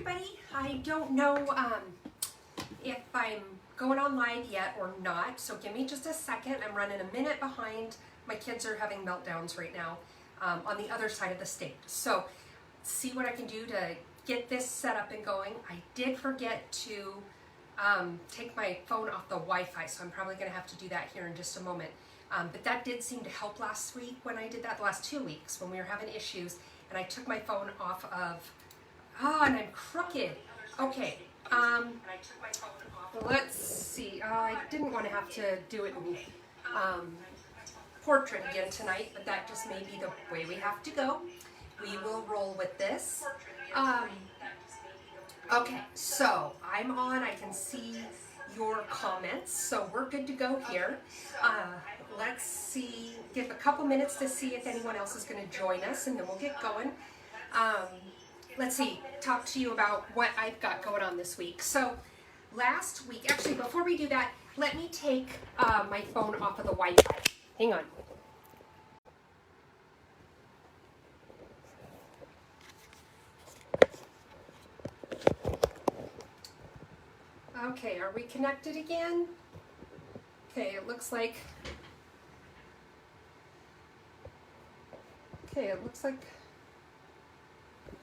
everybody. I don't know if I'm going on live yet or not, so give me just a second. I'm running a minute behind. My kids are having meltdowns right now on the other side of the state. So see what I can do to get this set up and going. I did forget to take my phone off the Wi-Fi, so I'm probably going to have to do that here in just a moment. But that did seem to help last week when I did that, the last 2 weeks when we were having issues, and I took my phone off of, and I'm crooked. Okay, let's see, I didn't want to have to do it in portrait again tonight, but that just may be the way we have to go. We will roll with this. Okay, so I'm on, I can see your comments, so we're good to go here. Let's see, give a couple minutes to see if anyone else is going to join us, and then we'll get going. Let's see, talk to you about what I've got going on this week. So last week, actually before we do that, let me take my phone off of the Wi-Fi. Hang on. Okay, are we connected again? Okay, it looks like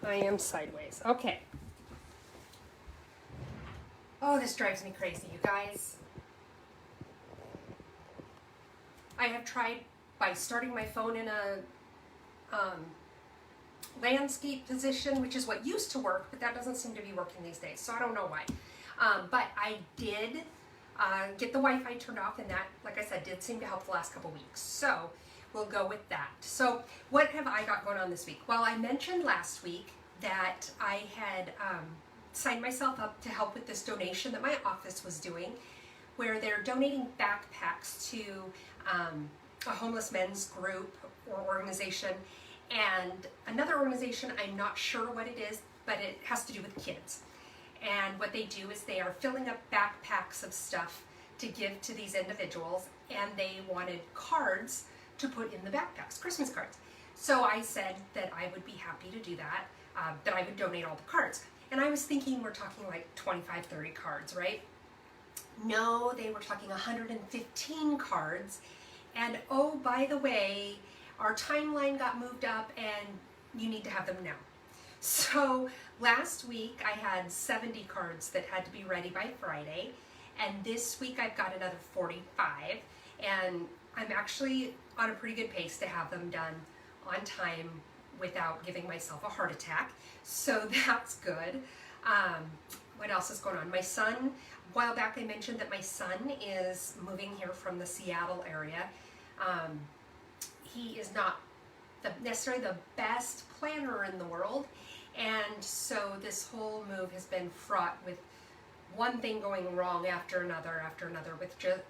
I am sideways. Okay. Oh, this drives me crazy, you guys. I have tried by starting my phone in a landscape position, which is what used to work, but that doesn't seem to be working these days, so I don't know why. But I did get the Wi-Fi turned off, and that, like I said, did seem to help the last couple weeks. So we'll go with that. So what have I got going on this week? Well, I mentioned last week that I had signed myself up to help with this donation that my office was doing, where they're donating backpacks to a homeless men's group or organization, and another organization, I'm not sure what it is, but it has to do with kids. And what they do is they are filling up backpacks of stuff to give to these individuals, and they wanted cards to put in the backpacks, Christmas cards. So I said that I would be happy to do that, that I would donate all the cards. And I was thinking we're talking like 25, 30 cards, right? No, they were talking 115 cards. And oh, by the way, our timeline got moved up and you need to have them now. So last week I had 70 cards that had to be ready by Friday, and this week I've got another 45, and I'm actually on a pretty good pace to have them done on time without giving myself a heart attack, so that's good. What else is going on? My son, a while back I mentioned that my son is moving here from the Seattle area. He is not necessarily the best planner in the world, and so this whole move has been fraught with one thing going wrong after another,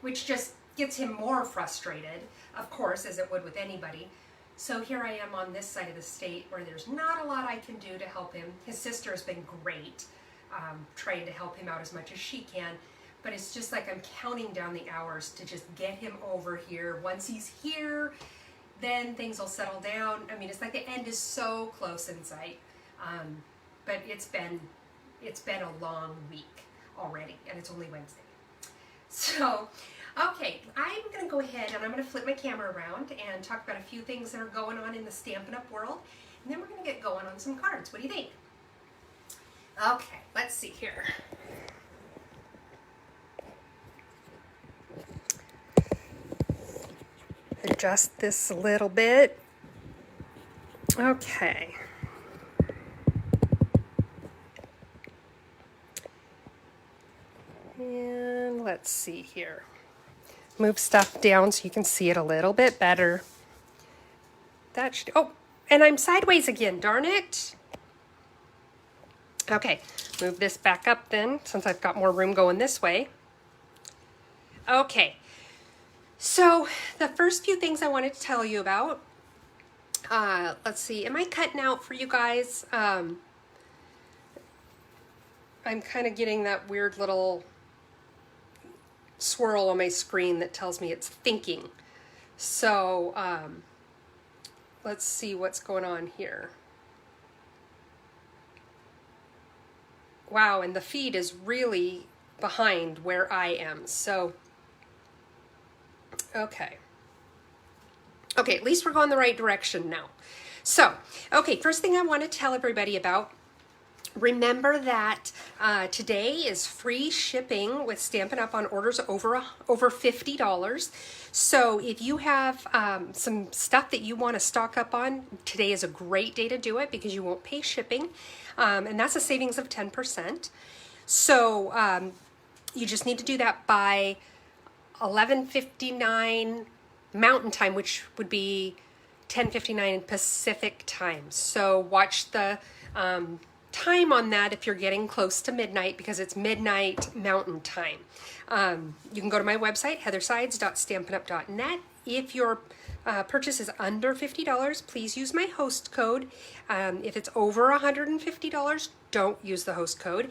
which just gets him more frustrated, of course, as it would with anybody. So here I am on this side of the state where there's not a lot I can do to help him. His sister has been great, trying to help him out as much as she can, but it's just like I'm counting down the hours to just get him over here. Once he's here, then things will settle down. I mean, it's like the end is so close in sight, but it's been a long week already, and it's only Wednesday. So, okay, I'm going to go ahead and I'm going to flip my camera around and talk about a few things that are going on in the Stampin' Up! World, and then we're going to get going on some cards. What do you think? Okay, let's see here. Adjust this a little bit. Okay. And let's see here. Move stuff down so you can see it a little bit better. That should, oh, and I'm sideways again, darn it. Okay, move this back up then, since I've got more room going this way. Okay. So the first few things I wanted to tell you about, let's see, am I cutting out for you guys? I'm kind of getting that weird little swirl on my screen that tells me it's thinking. So let's see what's going on here. wow, and the feed is really behind where I am. So, okay, at least we're going the right direction now. So, okay, first thing I want to tell everybody about, remember that today is free shipping with Stampin' Up! On orders over $50. So if you have some stuff that you want to stock up on, today is a great day to do it because you won't pay shipping. And that's a savings of 10%. So you just need to do that by 11:59 Mountain Time, which would be 10:59 Pacific Time. So watch the time on that if you're getting close to midnight, because it's midnight Mountain Time. You can go to my website, heathersides.stampinup.net. If your purchase is under $50, please use my host code. If it's over $150, don't use the host code.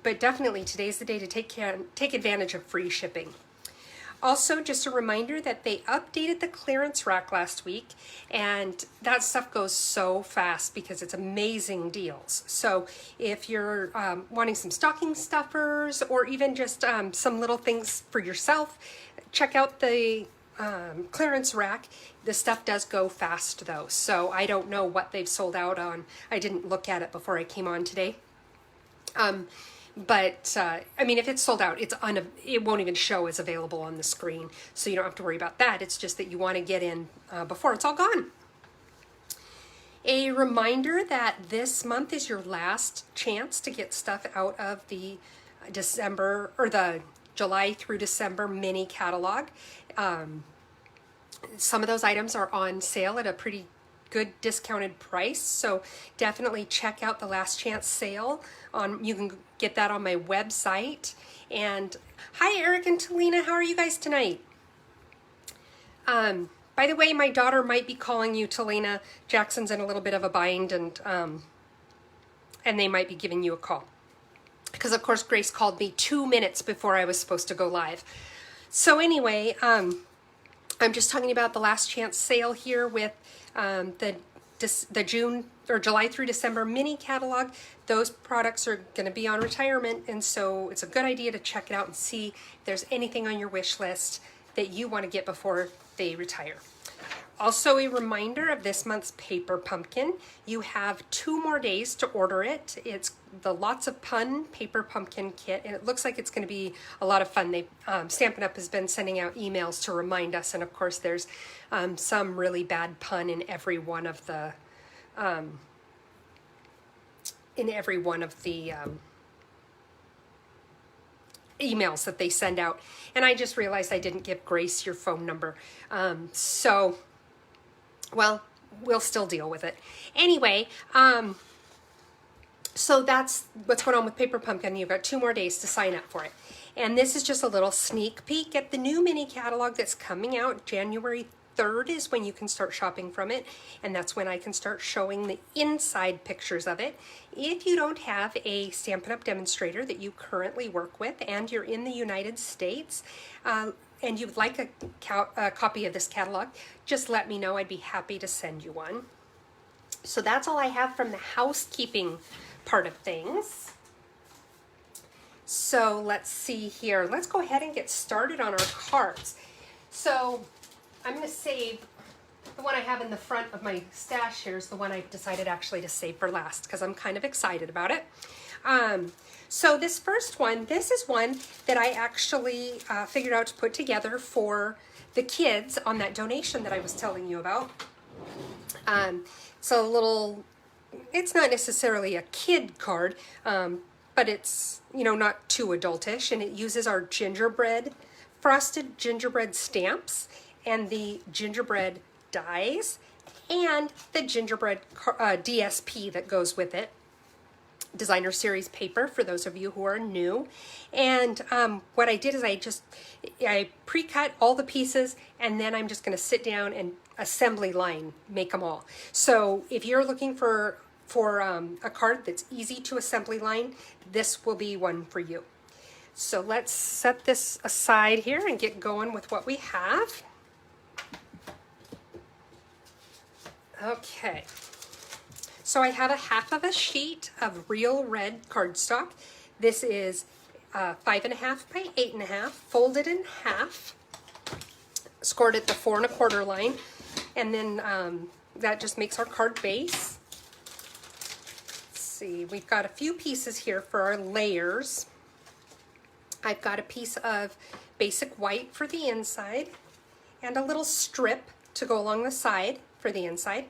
But definitely today's the day to take advantage of free shipping. Also, just a reminder that they updated the clearance rack last week, and that stuff goes so fast because it's amazing deals. So if you're wanting some stocking stuffers or even just some little things for yourself, check out the clearance rack. The stuff does go fast though, so I don't know what they've sold out on. I didn't look at it before I came on today. But I mean, if it's sold out, it won't even show as available on the screen, so you don't have to worry about that. It's just that you want to get in before it's all gone. A reminder that this month is your last chance to get stuff out of the December or the July through December mini catalog. Some of those items are on sale at a pretty good discounted price, so definitely check out the last chance sale. You can get that on my website. And hi Eric and Talina, how are you guys tonight? By the way, my daughter might be calling you, Talina. Jackson's in a little bit of a bind, and they might be giving you a call, because of course Grace called me 2 minutes before I was supposed to go live. So anyway, I'm just talking about the last chance sale here with the June or July through December mini catalog. Those products are going to be on retirement, and so it's a good idea to check it out and see if there's anything on your wish list that you want to get before they retire. Also, a reminder of this month's paper pumpkin. You have 2 more days to order it. It's the Lots of Pun paper pumpkin kit, and it looks like it's going to be a lot of fun. Stampin' Up! Has been sending out emails to remind us, and of course there's some really bad pun in every one of the emails that they send out. And I just realized I didn't give Grace your phone number. Well, we'll still deal with it. Anyway, so that's what's going on with Paper Pumpkin. You've got 2 more days to sign up for it. And this is just a little sneak peek at the new mini catalog that's coming out. January 3rd is when you can start shopping from it, and that's when I can start showing the inside pictures of it. If you don't have a Stampin' Up! Demonstrator that you currently work with and you're in the United States, and you'd like a copy of this catalog, just let me know. I'd be happy to send you one. So that's all I have from the housekeeping part of things. So let's see here. Let's go ahead and get started on our cards. So I'm going to save the one I have in the front of my stash here is the one I decided actually to save for last because I'm kind of excited about it. So this first one, this is one that I actually figured out to put together for the kids on that donation that I was telling you about. So it's not necessarily a kid card, but it's, not too adultish, and it uses our frosted gingerbread stamps and the gingerbread dies and the gingerbread DSP that goes with it. Designer Series paper for those of you who are new. And what I did is I pre-cut all the pieces, and then I'm just going to sit down and assembly line make them all. So if you're looking for a card that's easy to assembly line, this will be one for you. So let's set this aside here and get going with what we have. Okay. So I have a half of a sheet of real red cardstock. This is 5.5 by 8.5, folded in half, scored at the 4 1/4 line, and then that just makes our card base. Let's see, we've got a few pieces here for our layers. I've got a piece of basic white for the inside and a little strip to go along the side for the inside.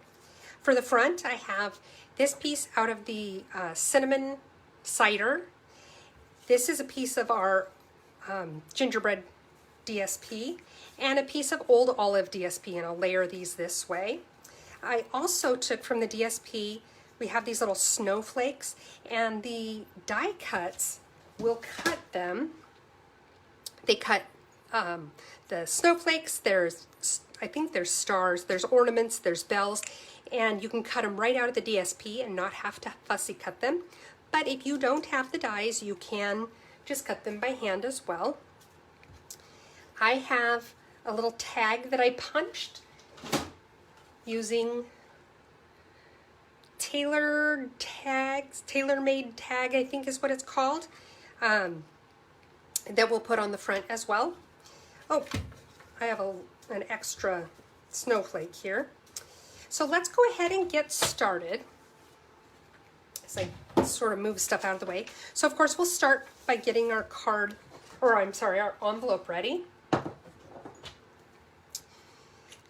For the front, I have this piece out of the cinnamon cider. This is a piece of our gingerbread DSP and a piece of old olive DSP, and I'll layer these this way. I also took from the DSP, we have these little snowflakes, and the die cuts will cut them. They cut the snowflakes, I think there's stars, there's ornaments, there's bells, and you can cut them right out of the DSP and not have to fussy cut them. But if you don't have the dies, you can just cut them by hand as well. I have a little tag that I punched using tailor-made tag, I think is what it's called, that we'll put on the front as well. Oh, I have an extra snowflake here. So let's go ahead and get started as I sort of move stuff out of the way. So of course we'll start by getting our card, or I'm sorry, our envelope ready.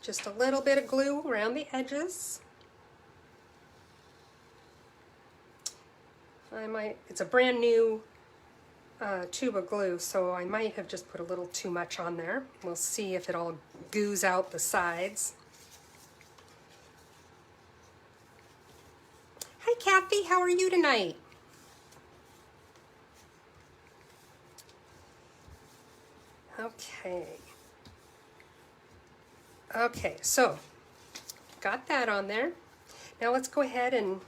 Just a little bit of glue around the edges. It's a brand new tube of glue, so I might have just put a little too much on there. We'll see if it all goos out the sides. Hi Kathy, how are you tonight? Okay, so got that on there. Now let's go ahead and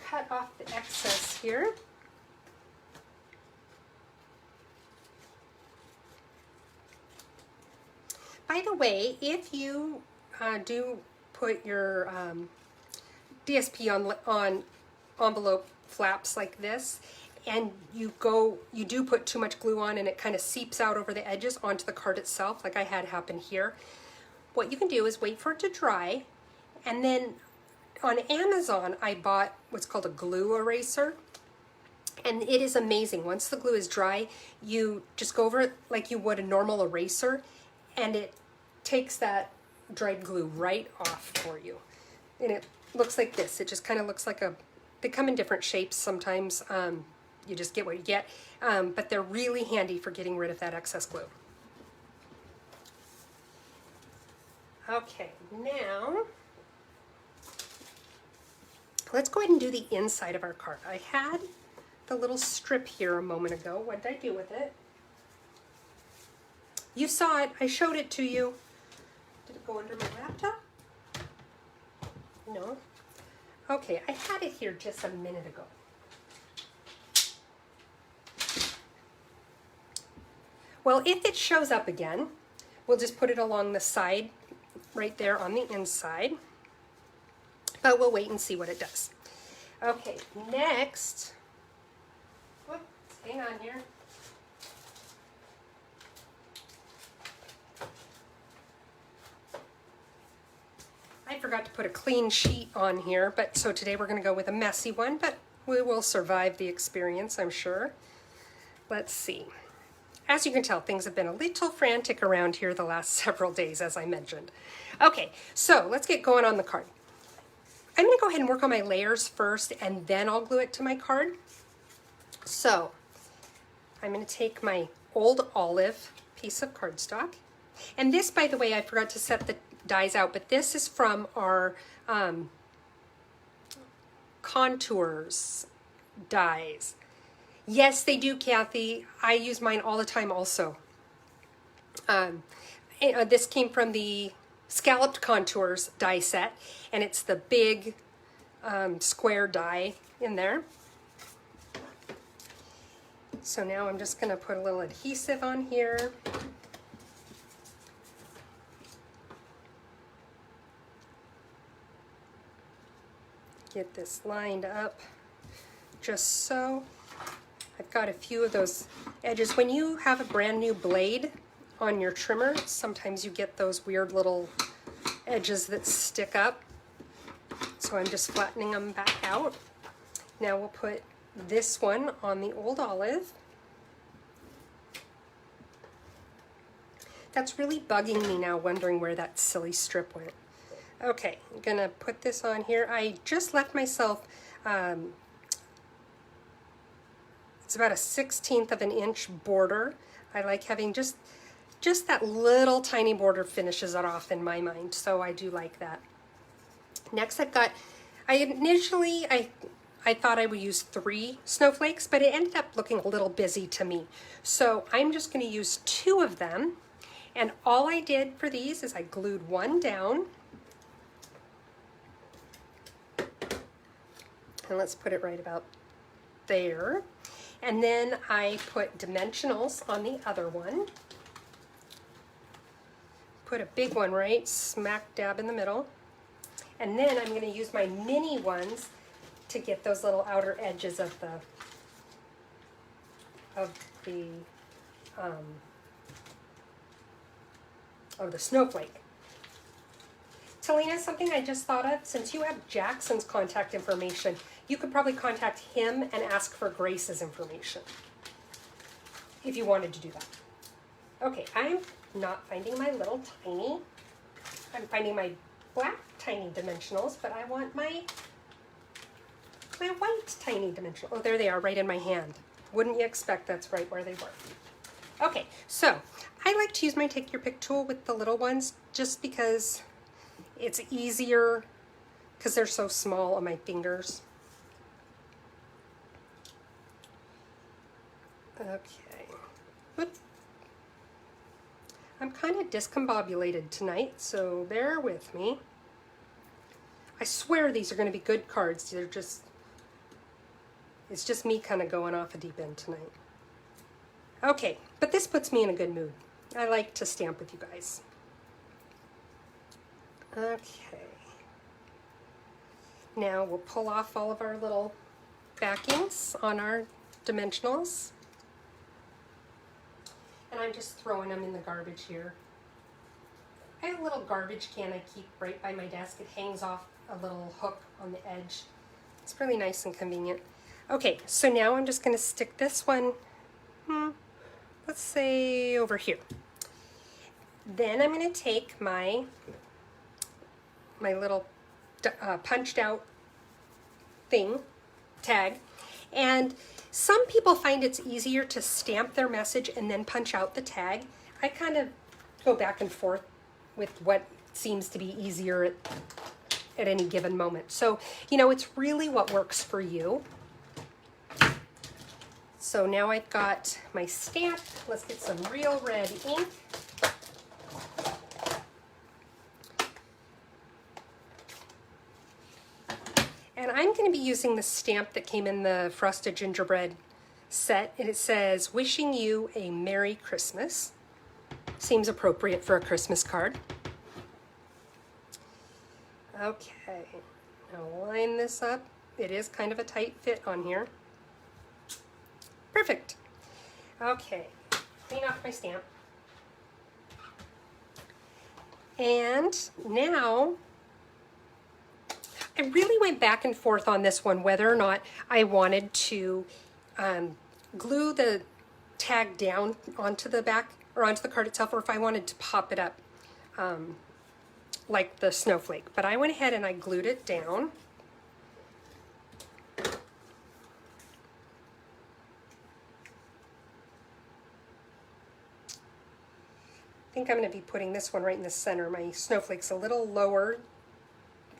cut off the excess here. By the way, if you do put your DSP on envelope flaps like this, and you do put too much glue on and it kind of seeps out over the edges onto the card itself, like I had happen here, what you can do is wait for it to dry, and then on Amazon I bought what's called a glue eraser, and it is amazing. Once the glue is dry, you just go over it like you would a normal eraser, and it takes that dried glue right off for you. And it looks like this. It just kind of looks like they come in different shapes sometimes. You just get what you get, but they're really handy for getting rid of that excess glue. Okay, now let's go ahead and do the inside of our card. I had the little strip here a moment ago. What did I do with it? You saw it. I showed it to you. Did it go under my laptop? No. Okay, I had it here just a minute ago. Well, if it shows up again, we'll just put it along the side right there on the inside. But we'll wait and see what it does. Okay, next. Whoops, hang on here. I forgot to put a clean sheet on here, but so today we're going to go with a messy one, but we will survive the experience, I'm sure. Let's see. As you can tell, things have been a little frantic around here the last several days, as I mentioned. Okay, so let's get going on the card. I'm going to go ahead and work on my layers first, and then I'll glue it to my card. So I'm going to take my old olive piece of cardstock. And this, by the way, I forgot to set the dies out, but this is from our contours dies. Yes, they do, Kathy. I use mine all the time also. This came from the Scalloped Contours die set, and it's the big square die in there. So now I'm just going to put a little adhesive on here. get this lined up just so. I've got a few of those edges. When you have a brand new blade on your trimmer, sometimes you get those weird little edges that stick up. So I'm just flattening them back out. Now we'll put this one on the old olive. That's really bugging me now, wondering where that silly strip went. Okay, I'm gonna put this on here. I just left myself, it's about a 1/16 of an inch border. I like having just that little tiny border finishes it off in my mind, so I do like that. Next I've got, initially I thought I would use 3 snowflakes, but it ended up looking a little busy to me. So I'm just gonna use 2 of them. And all I did for these is I glued one down. And let's put it right about there. And then I put dimensionals on the other one. Put a big one right smack dab in the middle. And then I'm going to use my mini ones to get those little outer edges of the snowflake. Talina, something I just thought of, since you have Jackson's contact information, you could probably contact him and ask for Grace's information if you wanted to do that. Okay, I'm not finding my little tiny, I'm finding my black tiny dimensionals, but I want my white tiny dimensional. Oh, there they are, right in my hand. Wouldn't you expect that's right where they were? Okay, so I like to use my Take Your Pick tool with the little ones just because it's easier because they're so small on my fingers. Okay. Whoop. I'm kind of discombobulated tonight, so bear with me. I swear these are going to be good cards. It's just me kind of going off a deep end tonight. Okay, but this puts me in a good mood. I like to stamp with you guys. Okay. Now we'll pull off all of our little backings on our dimensionals. And I'm just throwing them in the garbage here. I have a little garbage can I keep right by my desk. It hangs off a little hook on the edge. It's really nice and convenient. Okay, so now I'm just going to stick this one, let's say over here. Then I'm going to take my little punched out tag, and some people find it's easier to stamp their message and then punch out the tag. I kind of go back and forth with what seems to be easier at any given moment. So, you know, it's really what works for you. So now I've got my stamp. Let's get some real red ink. And I'm going to be using the stamp that came in the Frosted Gingerbread set, and it says, "Wishing you a Merry Christmas." Seems appropriate for a Christmas card. Okay, now line this up. It is kind of a tight fit on here. Perfect. Okay, clean off my stamp. And now, I really went back and forth on this one, whether or not I wanted to glue the tag down onto the back or onto the card itself, or if I wanted to pop it up like the snowflake. But I went ahead and I glued it down. I think I'm going to be putting this one right in the center. My snowflake's a little lower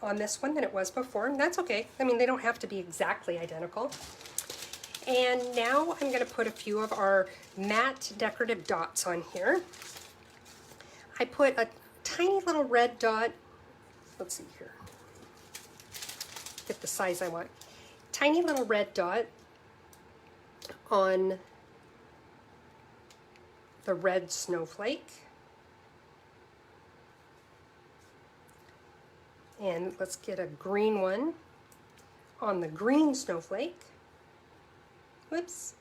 on this one than it was before, and that's okay. I mean, they don't have to be exactly identical. And now I'm going to put a few of our matte decorative dots on here. I put a tiny little red dot. Let's see here. Get the size I want. Tiny little red dot on the red snowflake. And let's get a green one on the green snowflake. Whoops.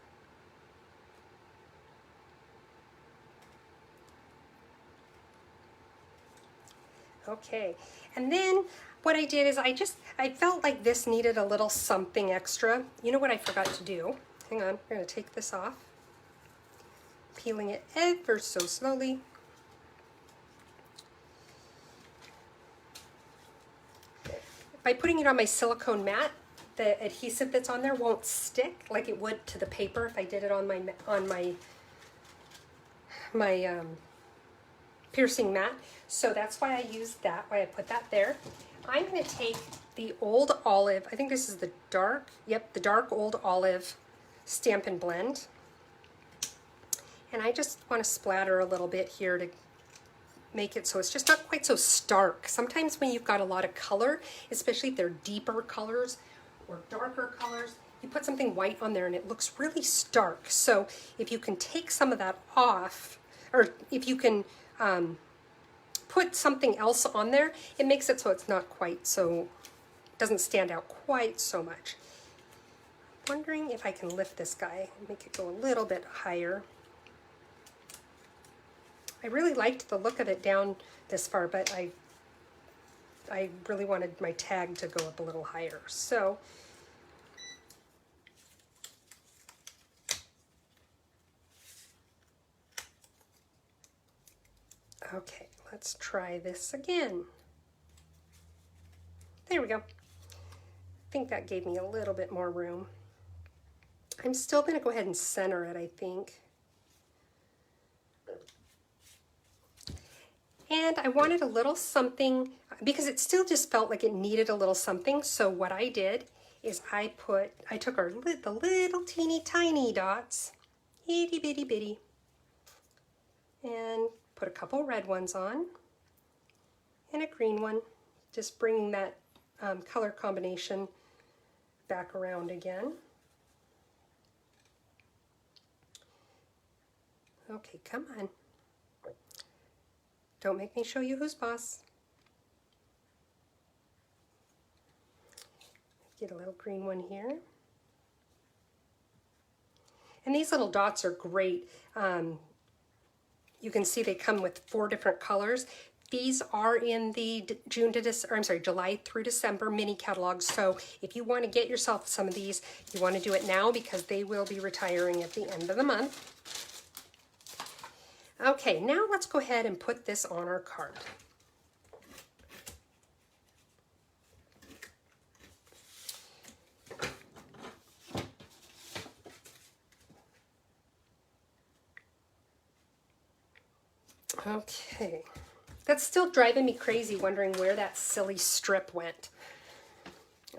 Okay, and then what I did is I felt like this needed a little something extra. You know what I forgot to do? Hang on, we're gonna take this off. Peeling it ever so slowly. By putting it on my silicone mat, the adhesive that's on there won't stick like it would to the paper if I did it on my piercing mat. So that's why I used that, why I put that there. I'm going to take the Old Olive, I think this is the dark, yep, the dark Old Olive Stampin' Blend. And I just want to splatter a little bit here to make it so it's just not quite so stark. Sometimes when you've got a lot of color, especially if they're deeper colors or darker colors, you put something white on there and it looks really stark. So if you can take some of that off, or if you can put something else on there, it makes it so it's not quite so, doesn't stand out quite so much. I'm wondering if I can lift this guy and make it go a little bit higher. I really liked the look of it down this far, but I really wanted my tag to go up a little higher. So okay, let's try this again. There we go. I think that gave me a little bit more room. I'm still going to go ahead and center it, I think. And I wanted a little something, because it still just felt like it needed a little something. So what I did is I took the little teeny tiny dots, itty bitty bitty, and put a couple red ones on and a green one, just bringing that color combination back around again. Okay, come on. Don't make me show you who's boss. Get a little green one here. And these little dots are great. You can see they come with 4 different colors. These are in the July through December mini catalog. So if you want to get yourself some of these, you want to do it now because they will be retiring at the end of the month. Okay, now let's go ahead and put this on our card. Okay, that's still driving me crazy wondering where that silly strip went.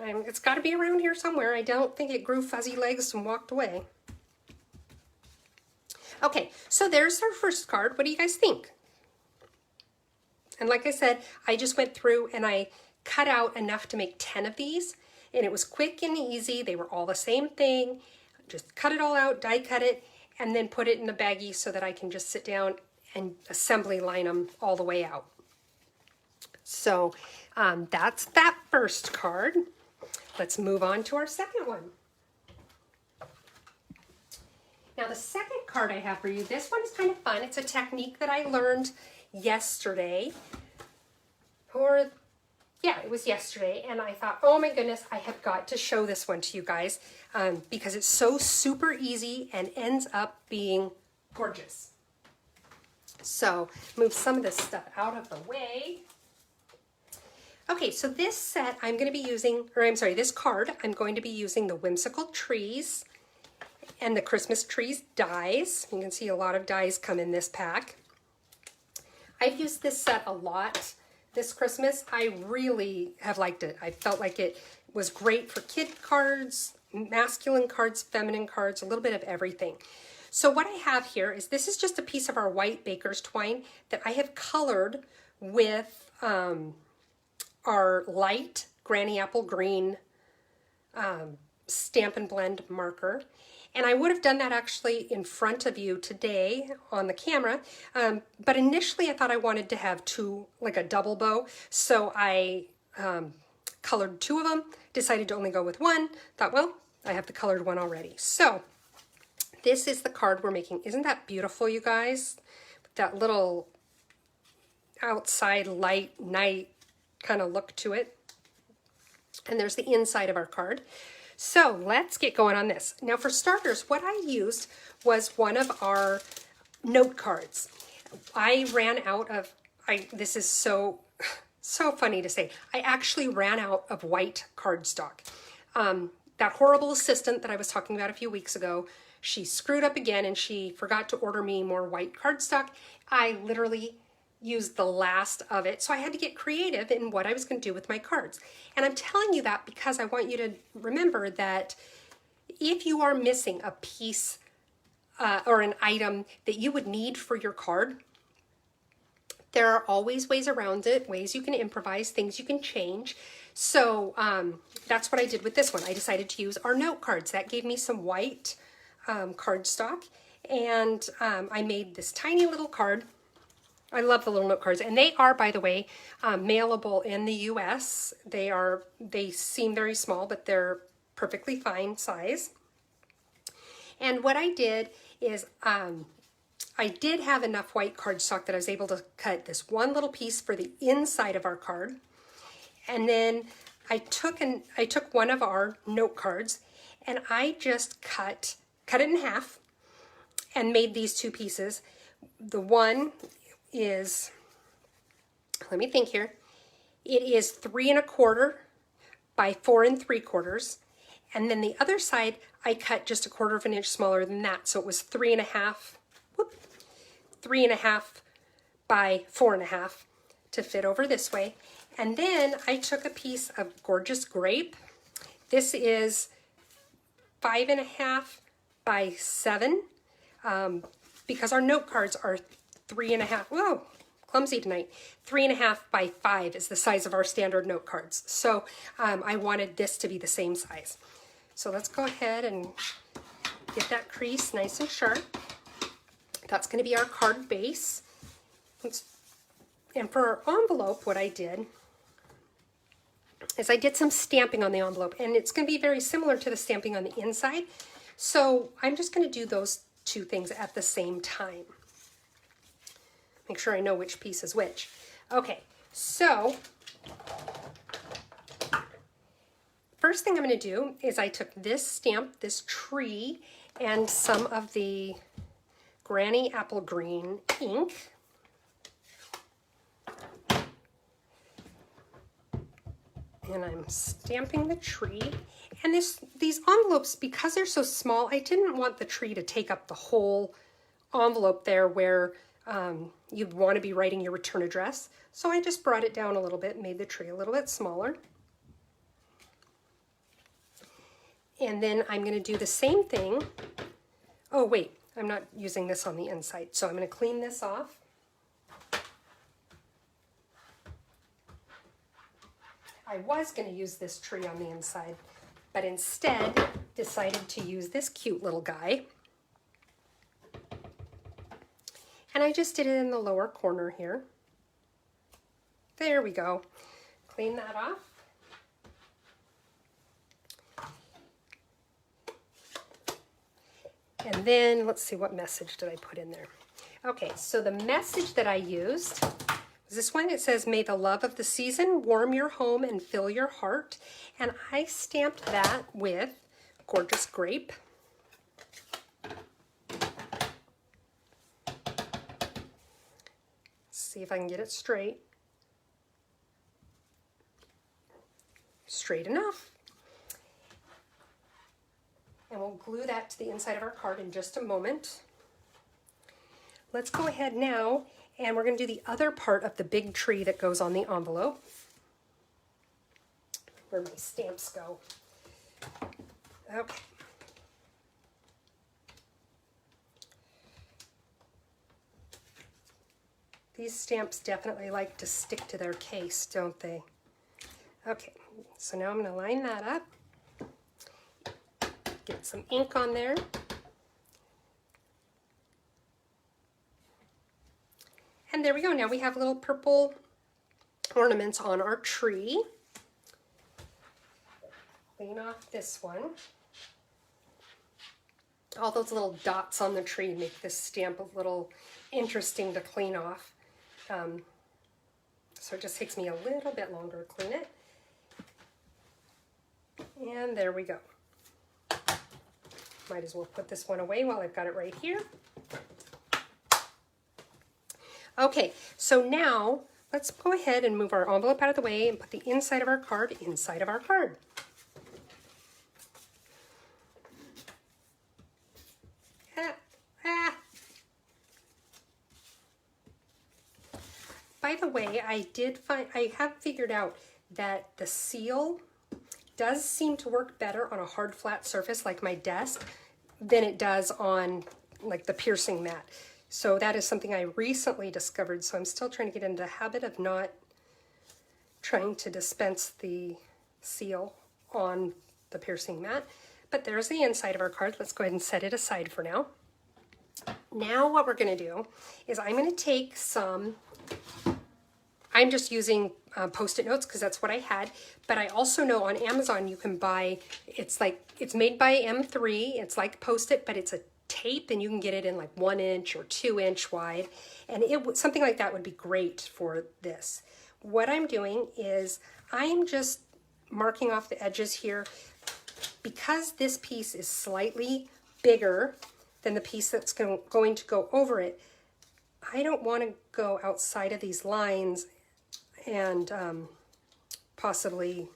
It's got to be around here somewhere. I don't think it grew fuzzy legs and walked away. Okay, so there's our first card. What do you guys think? And like I said, I just went through and I cut out enough to make 10 of these, and it was quick and easy. They were all the same thing. Just cut it all out, die cut it, and then put it in the baggie so that I can just sit down and assembly line them all the way out. So that's that first card. Let's move on to our second one. Now the second card I have for you, this one is kind of fun. It's a technique that I learned yesterday. It was yesterday, and I thought, oh my goodness, I have got to show this one to you guys because it's so super easy and ends up being gorgeous. So move some of this stuff out of the way. Okay, so this set I'm going to be using, this card, I'm going to be using the Whimsical trees and the Christmas trees dies. You can see a lot of dies come in this pack. I've used this set a lot this Christmas. I really have liked it. I felt like it was great for kid cards, masculine cards, feminine cards, a little bit of everything. So what I have here is, this is just a piece of our white baker's twine that I have colored with our light Granny Apple Green Stampin' Blend marker. And I would have done that actually in front of you today on the camera, but initially I thought I wanted to have two, like a double bow, so I colored 2 of them, decided to only go with 1, thought, well, I have the colored one already. So this is the card we're making. Isn't that beautiful, you guys? That little outside light night kind of look to it. And there's the inside of our card. So let's get going on this. Now for starters, what I used was one of our note cards. I ran out of, this is so funny to say, I actually ran out of white cardstock. That horrible assistant that I was talking about a few weeks ago, she screwed up again and she forgot to order me more white cardstock. I literally used the last of it. So I had to get creative in what I was going to do with my cards. And I'm telling you that because I want you to remember that if you are missing a piece or an item that you would need for your card, there are always ways around it, ways you can improvise, things you can change. So that's what I did with this one. I decided to use our note cards. That gave me some white cardstock. And I made this tiny little card. I love the little note cards, and they are, by the way, mailable in the US. They seem very small, but they're perfectly fine size. And what I did is I did have enough white cardstock that I was able to cut this one little piece for the inside of our card. And then I took one of our note cards and I just cut it in half and made these 2 pieces. The one is, let me think here, it is 3 1/4 by 4 3/4, and then the other side I cut just 1/4 of an inch smaller than that, so it was 3 1/2 by 4 1/2 to fit over this way. And then I took a piece of gorgeous grape. This is 5 1/2 by 7 because our note cards are 3 1/2, whoa, clumsy tonight. 3 1/2 by 5 is the size of our standard note cards. So I wanted this to be the same size. So let's go ahead and get that crease nice and sharp. That's going to be our card base. And for our envelope, what I did is I did some stamping on the envelope, and it's going to be very similar to the stamping on the inside. So I'm just going to do those 2 things at the same time. Make sure I know which piece is which. Okay, so first thing I'm going to do is I took this stamp, this tree, and some of the Granny Apple Green ink. And I'm stamping the tree. And these envelopes, because they're so small, I didn't want the tree to take up the whole envelope there where you'd want to be writing your return address. So I just brought it down a little bit and made the tree a little bit smaller. And then I'm going to do the same thing. Oh wait, I'm not using this on the inside, so I'm going to clean this off. I was going to use this tree on the inside, but instead decided to use this cute little guy. And I just did it in the lower corner here. There we go. Clean that off. And then let's see, what message did I put in there? Okay, so the message that I used was this one. It says, "May the love of the season warm your home and fill your heart." And I stamped that with gorgeous grape. See if I can get it straight. Straight enough. And we'll glue that to the inside of our card in just a moment. Let's go ahead now, and we're going to do the other part of the big tree that goes on the envelope. Where my stamps go. Okay. These stamps definitely like to stick to their case, don't they? Okay, so now I'm going to line that up. Get some ink on there. And there we go. Now we have little purple ornaments on our tree. clean off this one. All those little dots on the tree make this stamp a little interesting to clean off. So it just takes me a little bit longer to clean it. And there we go. Might as well put this one away while I've got it right here. Okay, so now let's go ahead and move our envelope out of the way and put the inside of our card inside of our card. By the way, I have figured out that the seal does seem to work better on a hard flat surface like my desk than it does on like the piercing mat. So that is something I recently discovered, so I'm still trying to get into the habit of not trying to dispense the seal on the piercing mat. But there's the inside of our card. Let's go ahead and set it aside for now. Now what we're going to do is I'm going to take some, I'm just using Post-it notes because that's what I had, but I also know on Amazon you can buy, it's made by M3, it's like Post-it, but it's a tape and you can get it in like 1 inch or 2 inch wide, and something like that would be great for this. What I'm doing is I am just marking off the edges here because this piece is slightly bigger than the piece that's going to go over it. I don't want to go outside of these lines and possibly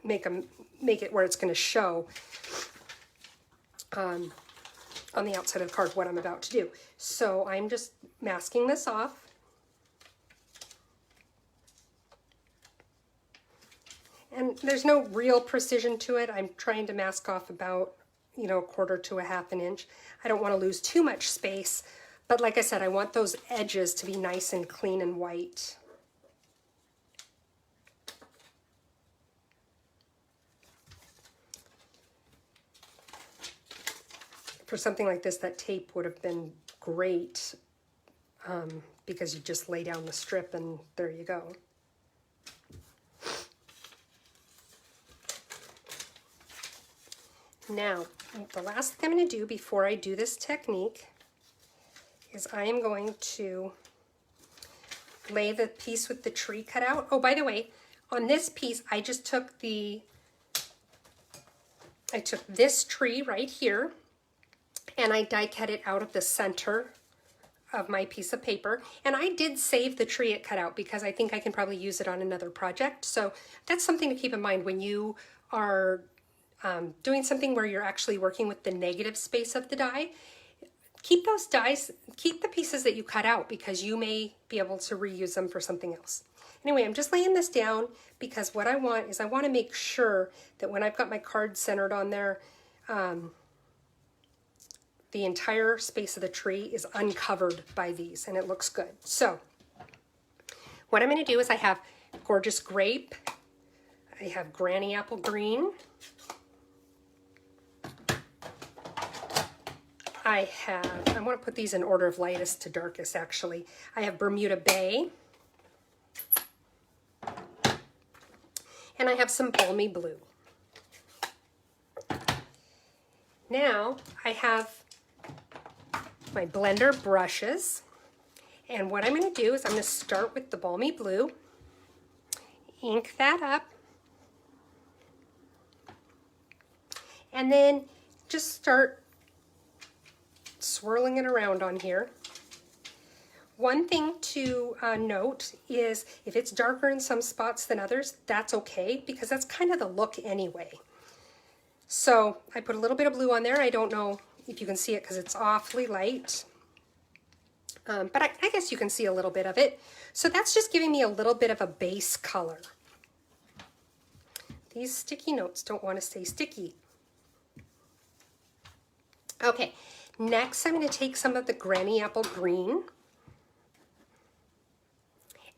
make it where it's going to show on the outside of the card what I'm about to do. So I'm just masking this off. And there's no real precision to it. I'm trying to mask off about, you know, 1/4 to 1/2 inch. I don't want to lose too much space, but like I said, I want those edges to be nice and clean and white. For something like this, that tape would have been great because you just lay down the strip and there you go. Now, the last thing I'm going to do before I do this technique is I am going to lay the piece with the tree cut out. Oh, by the way, on this piece, I just took this tree right here, and I die cut it out of the center of my piece of paper. And I did save the tree it cut out because I think I can probably use it on another project. So that's something to keep in mind when you are doing something where you're actually working with the negative space of the die. Keep those dies, keep the pieces that you cut out because you may be able to reuse them for something else. Anyway, I'm just laying this down because what I want is I want to make sure that when I've got my card centered on there, the entire space of the tree is uncovered by these and it looks good. So what I'm going to do is I have Gorgeous Grape, I have Granny Apple Green, I want to put these in order of lightest to darkest actually. I have Bermuda Bay, and I have some Balmy Blue. Now I have my blender brushes, and what I'm going to do is I'm going to start with the Balmy Blue, ink that up, and then just start swirling it around on here. One thing to note is if it's darker in some spots than others, that's okay because that's kind of the look anyway. So I put a little bit of blue on there. I don't know if you can see it because it's awfully light, but I guess you can see a little bit of it. So that's just giving me a little bit of a base color. These sticky notes don't want to stay sticky. Okay, next I'm going to take some of the Granny Apple Green.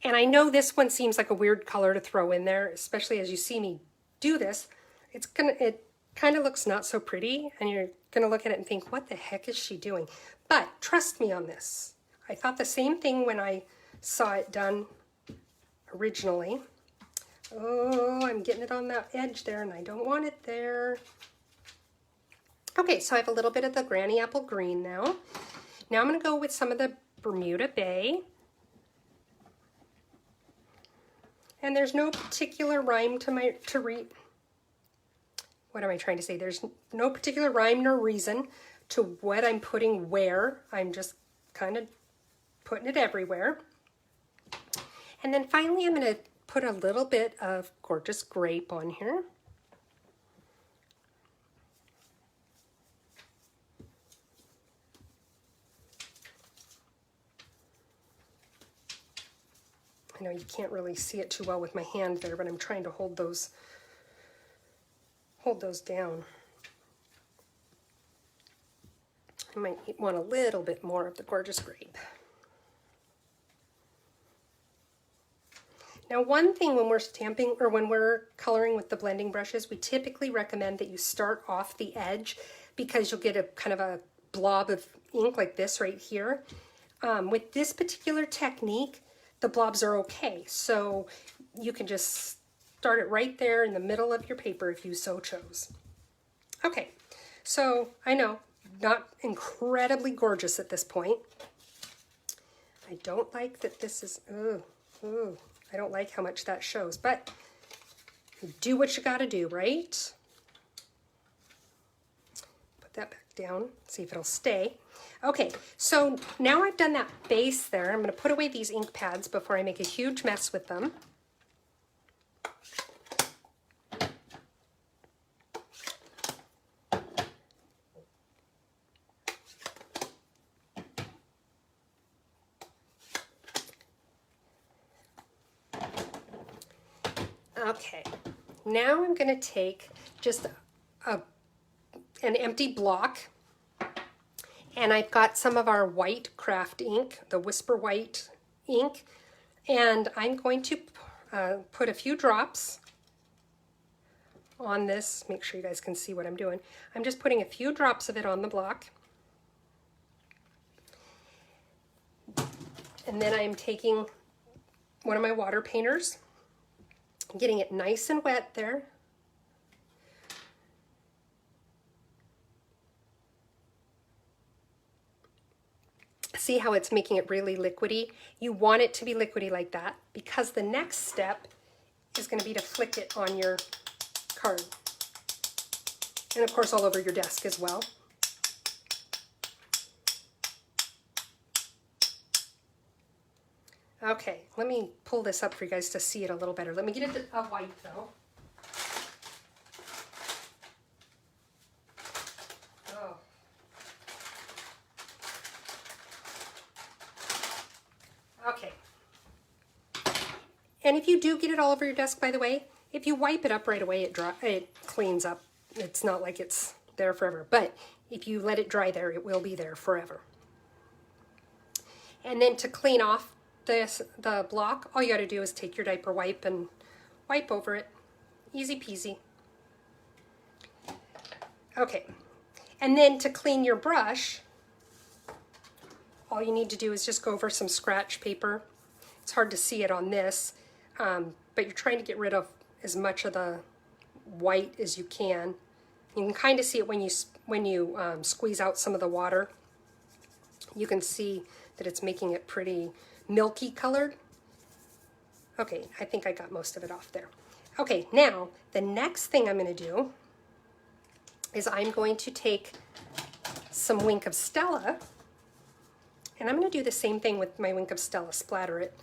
And I know this one seems like a weird color to throw in there, especially as you see me do this. It kind of looks not so pretty, and you're going to look at it and think, what the heck is she doing? But trust me on this. I thought the same thing when I saw it done originally. Oh, I'm getting it on that edge there and I don't want it there. Okay, so I have a little bit of the Granny Apple Green now. Now I'm going to go with some of the Bermuda Bay. And there's no particular rhyme what am I trying to say? There's no particular rhyme nor reason to what I'm putting where. I'm just kind of putting it everywhere. And then finally I'm going to put a little bit of Gorgeous Grape on here. I know you can't really see it too well with my hand there, but I'm trying to hold those down. I might want a little bit more of the Gorgeous Grape. Now, one thing when we're stamping or when we're coloring with the blending brushes, we typically recommend that you start off the edge because you'll get a kind of a blob of ink like this right here. With this particular technique, the blobs are okay, so you can just start it right there in the middle of your paper if you so chose. Okay, so I know, not incredibly gorgeous at this point. I don't like that this is, I don't like how much that shows, but do what you gotta do, right? Put that back down, see if it'll stay. Okay, so now I've done that base there. I'm going to put away these ink pads before I make a huge mess with them. Okay, now I'm going to take just an empty block. And I've got some of our white craft ink, the Whisper White ink, and I'm going to put a few drops on this. Make sure you guys can see what I'm doing. I'm just putting a few drops of it on the block. And then I'm taking one of my water painters, getting it nice and wet there. See how it's making it really liquidy? You want it to be liquidy like that because the next step is going to be to flick it on your card. And of course all over your desk as well. Okay, let me pull this up for you guys to see it a little better. Let me get it a white though. Okay. And if you do get it all over your desk, by the way, if you wipe it up right away, it cleans up. It's not like it's there forever. But if you let it dry there, it will be there forever. And then to clean off the block, all you got to do is take your diaper wipe and wipe over it. Easy peasy. Okay. And then to clean your brush, all you need to do is just go over some scratch paper. It's hard to see it on this, but you're trying to get rid of as much of the white as you can. You can kind of see it when you squeeze out some of the water. You can see that it's making it pretty milky colored. Okay, I think I got most of it off there. Okay, now the next thing I'm going to do is I'm going to take some Wink of Stella, and I'm going to do the same thing with my Wink of Stella, splatter it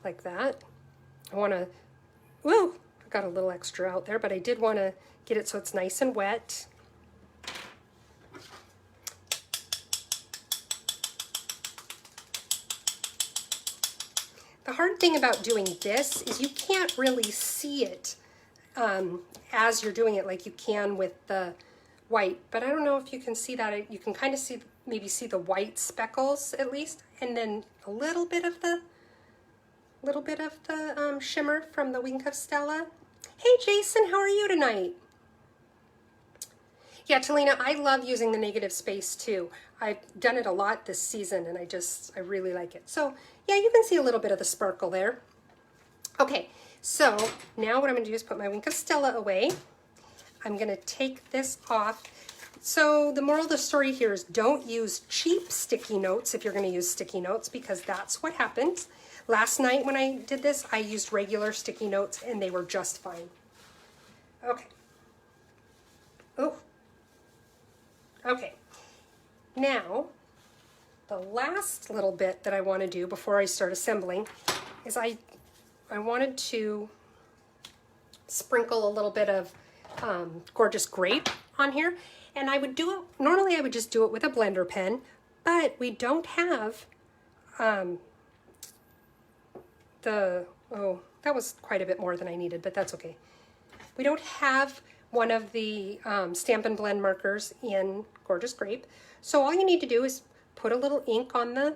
like that. I want to, woo, I got a little extra out there, but I did want to get it so it's nice and wet. The hard thing about doing this is you can't really see it as you're doing it like you can with the white, but I don't know if you can see that. You can kind of see, maybe see the white speckles at least, and then a little bit of the shimmer from the Wink of Stella. Hey Jason, how are you tonight? Yeah, Talina, I love using the negative space too. I've done it a lot this season and I really like it. So yeah, you can see a little bit of the sparkle there. Okay, So now what I'm going to do is put my Wink of Stella away. I'm going to take this off. So the moral of the story here is don't use cheap sticky notes if you're going to use sticky notes, because that's what happens. Last night when I did this, I used regular sticky notes and they were just fine. Okay. Oh. Okay. Now, the last little bit that I want to do before I start assembling is I wanted to sprinkle a little bit of Gorgeous Grape on here. And I would do it, normally I would just do it with a blender pen, but we don't have oh, that was quite a bit more than I needed, but that's okay. We don't have one of the Stampin' Blend markers in Gorgeous Grape. So all you need to do is put a little ink on the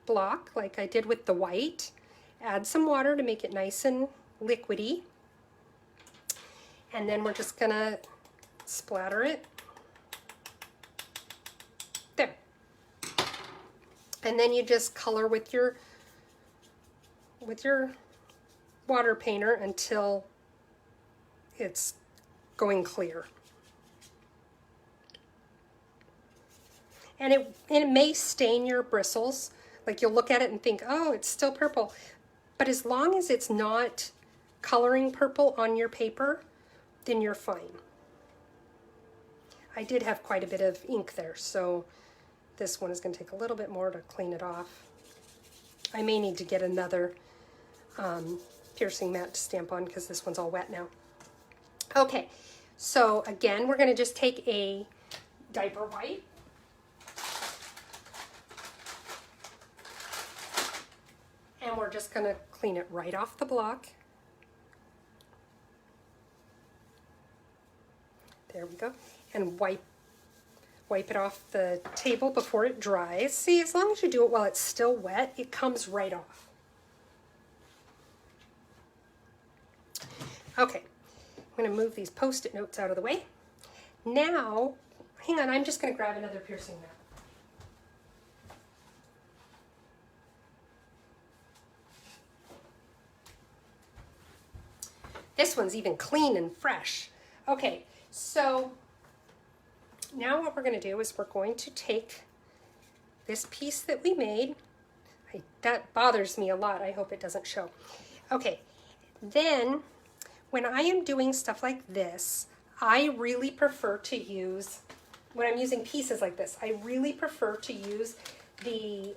block like I did with the white, add some water to make it nice and liquidy, and then we're just gonna splatter it. There. And then you just color with your water painter until it's going clear. And it may stain your bristles. Like you'll look at it and think, oh, it's still purple. But as long as it's not coloring purple on your paper, then you're fine. I did have quite a bit of ink there, so this one is going to take a little bit more to clean it off. I may need to get another piercing mat to stamp on because this one's all wet now. Okay, so again, we're going to just take a diaper wipe. And we're just going to clean it right off the block. There we go. And wipe it off the table before it dries. See, as long as you do it while it's still wet, it comes right off. Okay, I'm going to move these Post-it notes out of the way. Now, hang on, I'm just going to grab another piercing mat. This one's even clean and fresh. Okay, so now what we're going to do is we're going to take this piece that we made. That bothers me a lot. I hope it doesn't show. Okay, then when I am doing stuff like this, I really prefer to use, when I'm using pieces like this, I really prefer to use the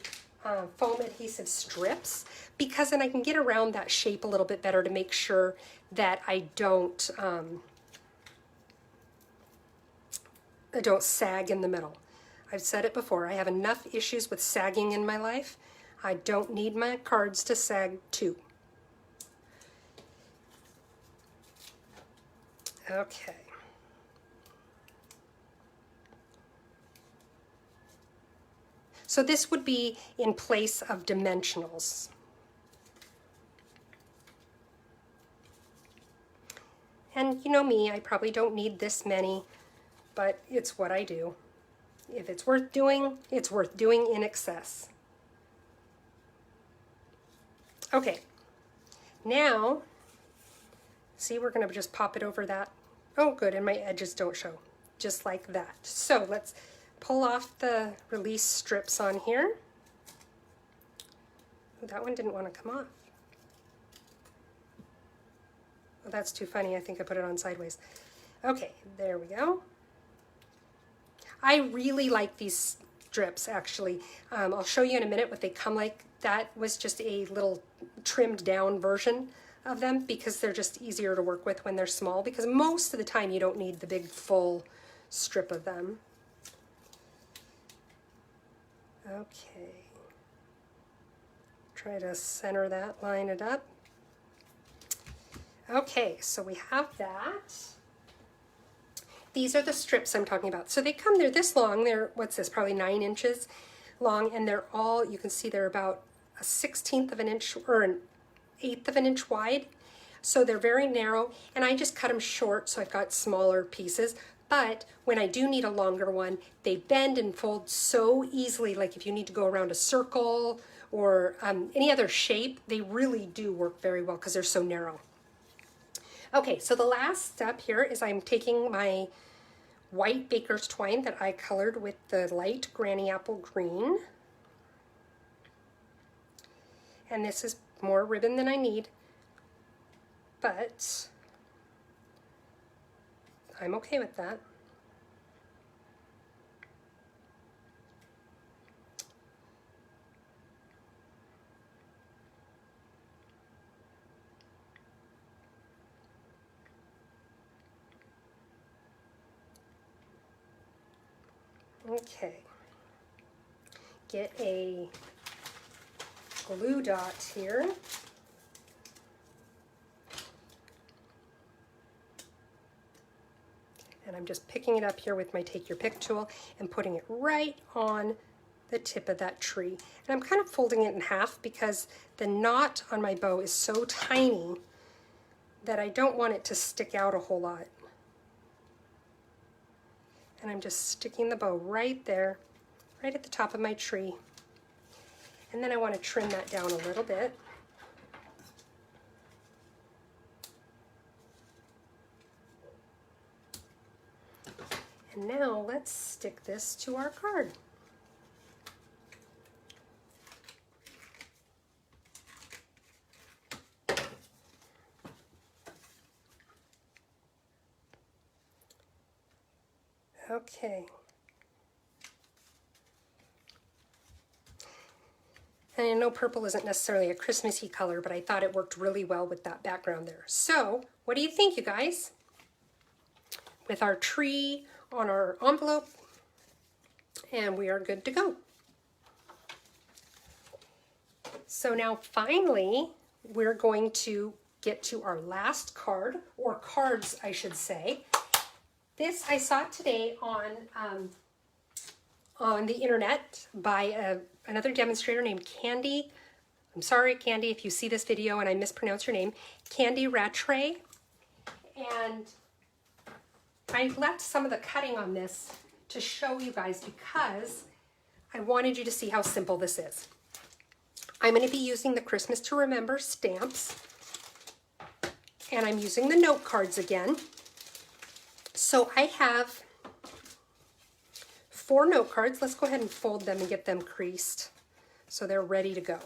foam adhesive strips, because then I can get around that shape a little bit better to make sure that I don't sag in the middle. I've said it before, I have enough issues with sagging in my life. I don't need my cards to sag too. Okay. So this would be in place of dimensionals. And you know me, I probably don't need this many, but it's what I do. If it's worth doing in excess. Okay, now, see, we're gonna just pop it over that. Oh good, and my edges don't show, just like that. So let's pull off the release strips on here. Oh, that one didn't want to come off. Oh, that's too funny. I think I put it on sideways. Okay, there we go. I really like these strips, actually. I'll show you in a minute what they come like. That was just a little trimmed down version of them because they're just easier to work with when they're small, because most of the time you don't need the big full strip of them. Okay, try to center that, line it up. Okay, so we have that. These are the strips I'm talking about. So they're this long, they're, what's this, probably 9 inches long, and they're all, you can see they're about a 1/16 of an inch or an 1/8 of an inch wide. So they're very narrow, and I just cut them short so I've got smaller pieces. But when I do need a longer one, they bend and fold so easily. Like if you need to go around a circle or any other shape, they really do work very well because they're so narrow. Okay, so the last step here is I'm taking my white baker's twine that I colored with the light granny apple green. And this is more ribbon than I need, but I'm okay with that. Okay, get a glue dot here. And I'm just picking it up here with my Take Your Pick tool and putting it right on the tip of that tree. And I'm kind of folding it in half because the knot on my bow is so tiny that I don't want it to stick out a whole lot. And I'm just sticking the bow right there, right at the top of my tree. And then I want to trim that down a little bit. And now let's stick this to our card. Okay. And I know purple isn't necessarily a Christmassy color, but I thought it worked really well with that background there. So, what do you think, you guys? With our tree on our envelope, and we are good to go. So now finally, we're going to get to our last card, or cards, I should say. This I saw today on the internet by another demonstrator named Candy. I'm sorry, Candy, if you see this video and I mispronounce your name. Candy Rattray. And I left some of the cutting on this to show you guys because I wanted you to see how simple this is. I'm going to be using the Christmas to Remember stamps, and I'm using the note cards again. So I have 4 note cards. Let's go ahead and fold them and get them creased so they're ready to go.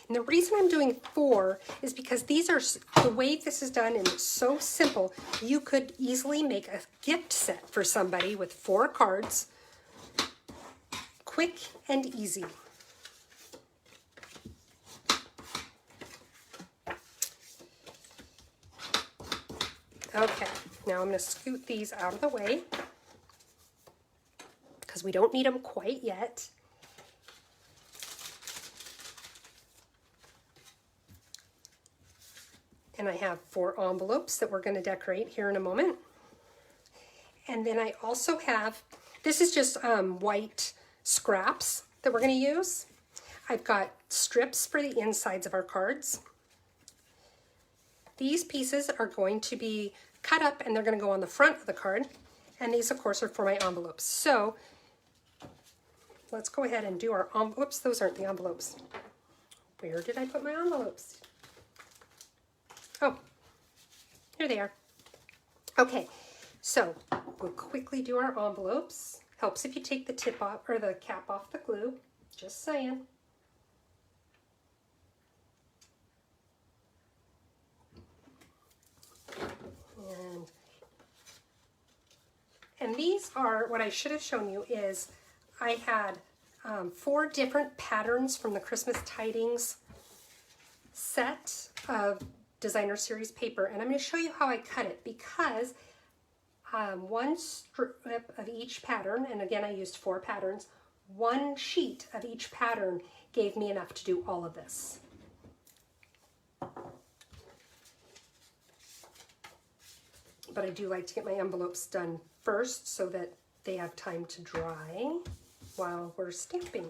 And the reason I'm doing 4 is because these are, the way this is done and it's so simple, you could easily make a gift set for somebody with 4 cards. Quick and easy. Okay, now I'm going to scoot these out of the way because we don't need them quite yet. And I have 4 envelopes that we're going to decorate here in a moment. And then I also have, this is just white scraps that we're going to use. I've got strips for the insides of our cards. These pieces are going to be cut up and they're going to go on the front of the card. And these, of course, are for my envelopes. So let's go ahead and do our envelopes. Those aren't the envelopes. Where did I put my envelopes? Oh, here they are. Okay, so we'll quickly do our envelopes. Helps if you take the tip off or the cap off the glue. Just saying. And these are, what I should have shown you is I had 4 different patterns from the Christmas Tidings set of designer series paper, and I'm going to show you how I cut it because 1 strip of each pattern, and again I used 4 patterns, 1 sheet of each pattern gave me enough to do all of this. But I do like to get my envelopes done first so that they have time to dry while we're stamping.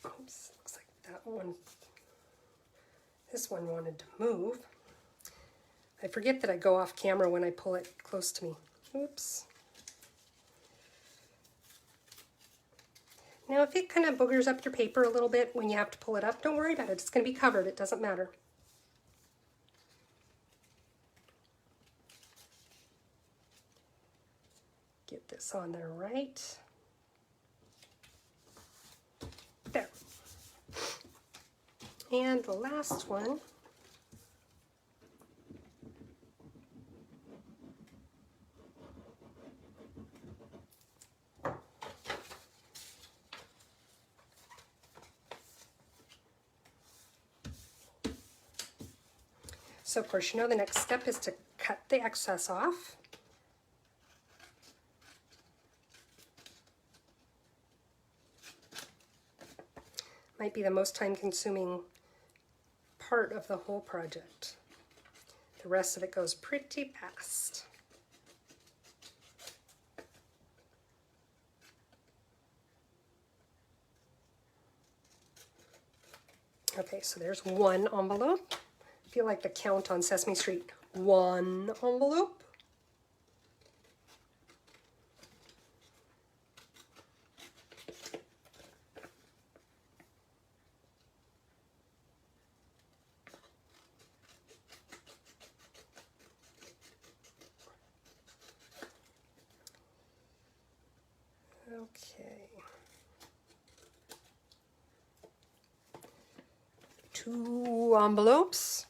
Oops, looks like that one This one wanted to move. I forget that I go off camera when I pull it close to me. Oops. Now if it kind of boogers up your paper a little bit when you have to pull it up, don't worry about it. It's going to be covered. It doesn't matter. Get this on there right there. And the last one. So of course, you know the next step is to cut the excess off. Might be the most time-consuming part of the whole project. The rest of it goes pretty fast. Okay, so there's one envelope. I feel like the count on Sesame Street. One envelope. Okay. 2 envelopes.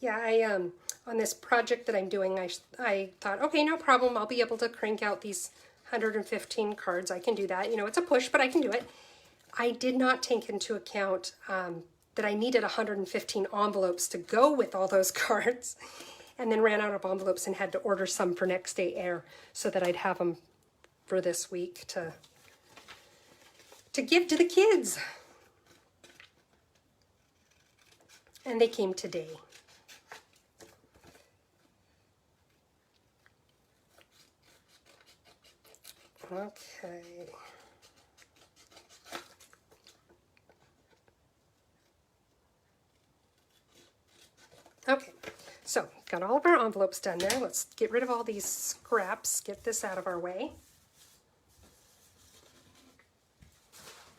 Yeah, on this project that I'm doing, I thought, okay, no problem, I'll be able to crank out these 115 cards. I can do that. You know, it's a push, but I can do it. I did not take into account that I needed 115 envelopes to go with all those cards, and then ran out of envelopes and had to order some for next day air so that I'd have them for this week to give to the kids. And they came today. Okay. Okay, so got all of our envelopes done there. Let's get rid of all these scraps, get this out of our way.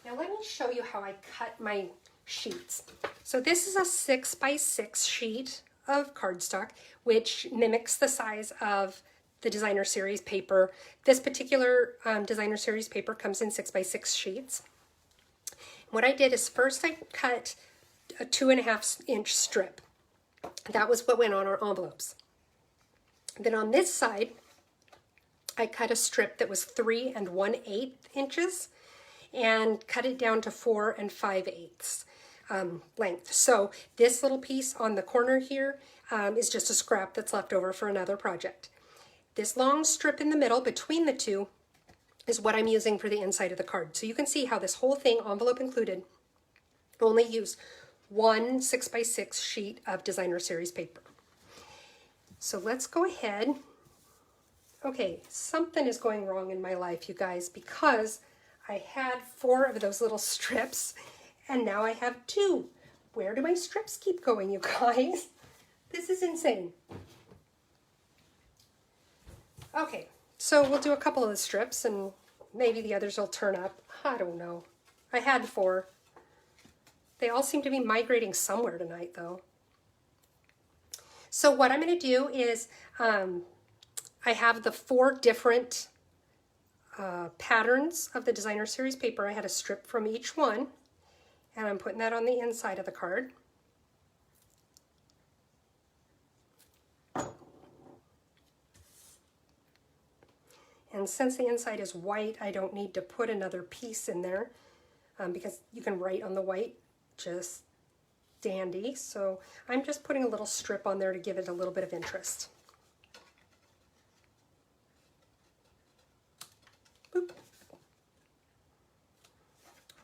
Now let me show you how I cut my sheets. So this is a 6x6 sheet of cardstock, which mimics the size of the designer series paper. This particular designer series paper comes in 6x6 sheets. What I did is first I cut a 2.5-inch strip. That was what went on our envelopes. Then on this side, I cut a strip that was 3 1/8 inches and cut it down to 4 5/8 length. So this little piece on the corner here is just a scrap that's left over for another project. This long strip in the middle between the two is what I'm using for the inside of the card. So you can see how this whole thing, envelope included, only used one 6x6 sheet of designer series paper. So let's go ahead. Okay, something is going wrong in my life, you guys, because I had 4 of those little strips and now I have 2. Where do my strips keep going, you guys? This is insane. Okay, so we'll do a couple of the strips and maybe the others will turn up. I don't know. I had 4. They all seem to be migrating somewhere tonight, though. So what I'm going to do is I have the 4 different patterns of the designer series paper. I had a strip from each one, and I'm putting that on the inside of the card. And since the inside is white, I don't need to put another piece in there because you can write on the white just dandy. So I'm just putting a little strip on there to give it a little bit of interest. Boop.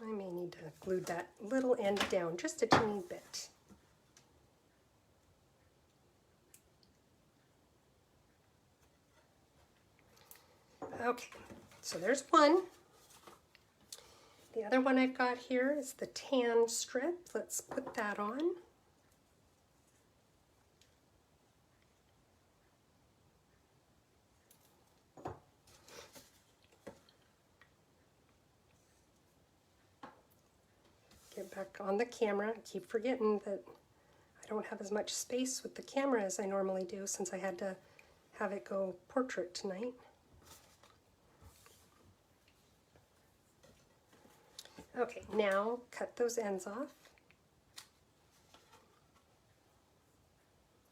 I may need to glue that little end down just a teeny bit. Okay, so there's one. The other one I've got here is the tan strip. Let's put that on. Get back on the camera. I keep forgetting that I don't have as much space with the camera as I normally do since I had to have it go portrait tonight. Okay, now cut those ends off.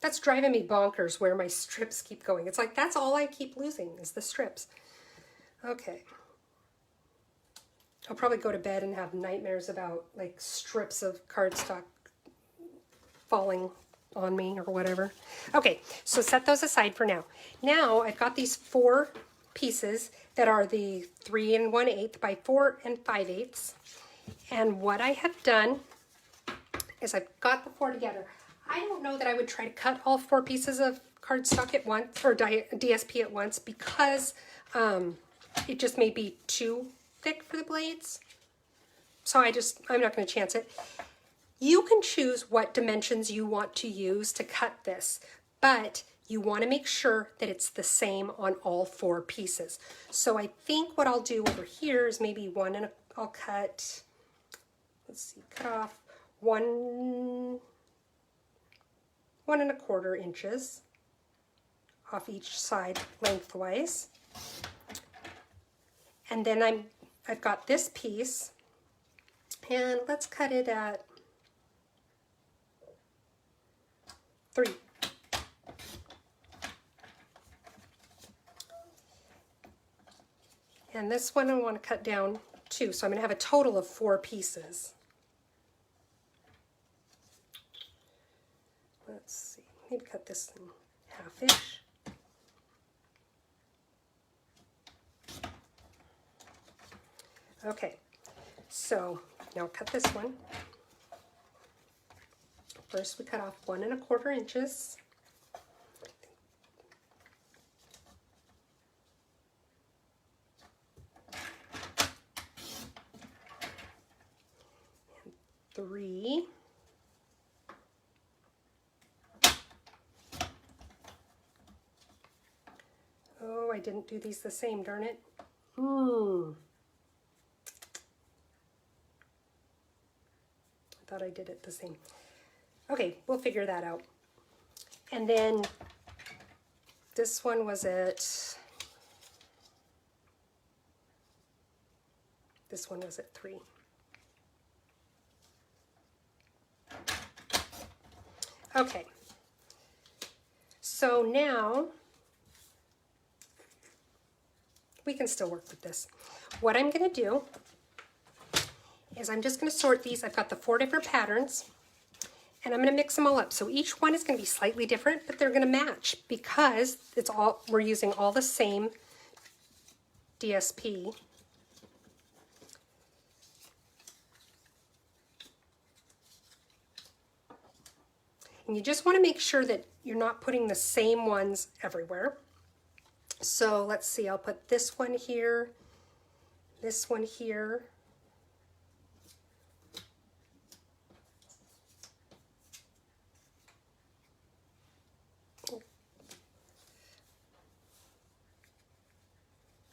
That's driving me bonkers where my strips keep going. It's like that's all I keep losing is the strips. Okay. I'll probably go to bed and have nightmares about like strips of cardstock falling on me or whatever. Okay, so set those aside for now. Now I've got these 4 pieces that are the 3 1/8 by 4 5/8. And what I have done is I've got the 4 together. I don't know that I would try to cut all 4 pieces of cardstock at once or DSP at once because it just may be too thick for the blades. So I'm not going to chance it. You can choose what dimensions you want to use to cut this, but you want to make sure that it's the same on all 4 pieces. So I think what I'll do over here is maybe I'll cut, let's see, cut off 1 1¼ inches off each side lengthwise. And then I've got this piece, and let's cut it at 3. And this one I want to cut down 2, so I'm going to have a total of 4 pieces. Let's see, maybe cut this in half-ish. Okay, so now cut this one. First we cut off 1 1/4 inches. And 3. Oh, I didn't do these the same, darn it. I thought I did it the same. Okay, we'll figure that out. And then this one was at, this one was at 3. Okay, so now we can still work with this. What I'm going to do is I'm just going to sort these. I've got the 4 different patterns, and I'm going to mix them all up. So each one is going to be slightly different, but they're going to match because we're using all the same DSP. And you just want to make sure that you're not putting the same ones everywhere. So let's see, I'll put this one here, this one here.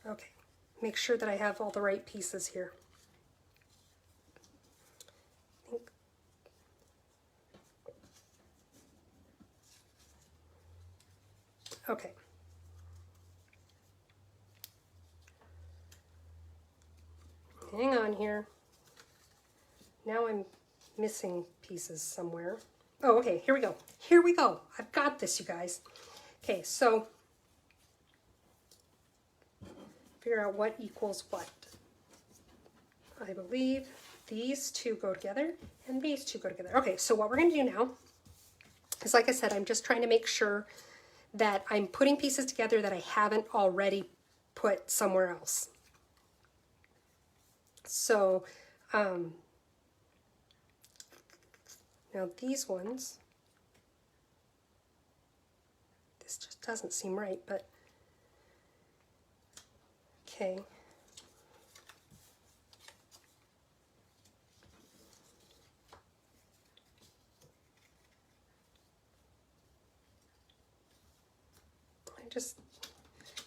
Okay, make sure that I have all the right pieces here. Okay. Hang on here. Now I'm missing pieces somewhere. Oh, okay, here we go. Here we go. I've got this, you guys. Okay, so figure out what equals what. I believe these 2 go together and these 2 go together. Okay, so what we're going to do now is, like I said, I'm just trying to make sure that I'm putting pieces together that I haven't already put somewhere else. So now these ones, this just doesn't seem right, but Okay.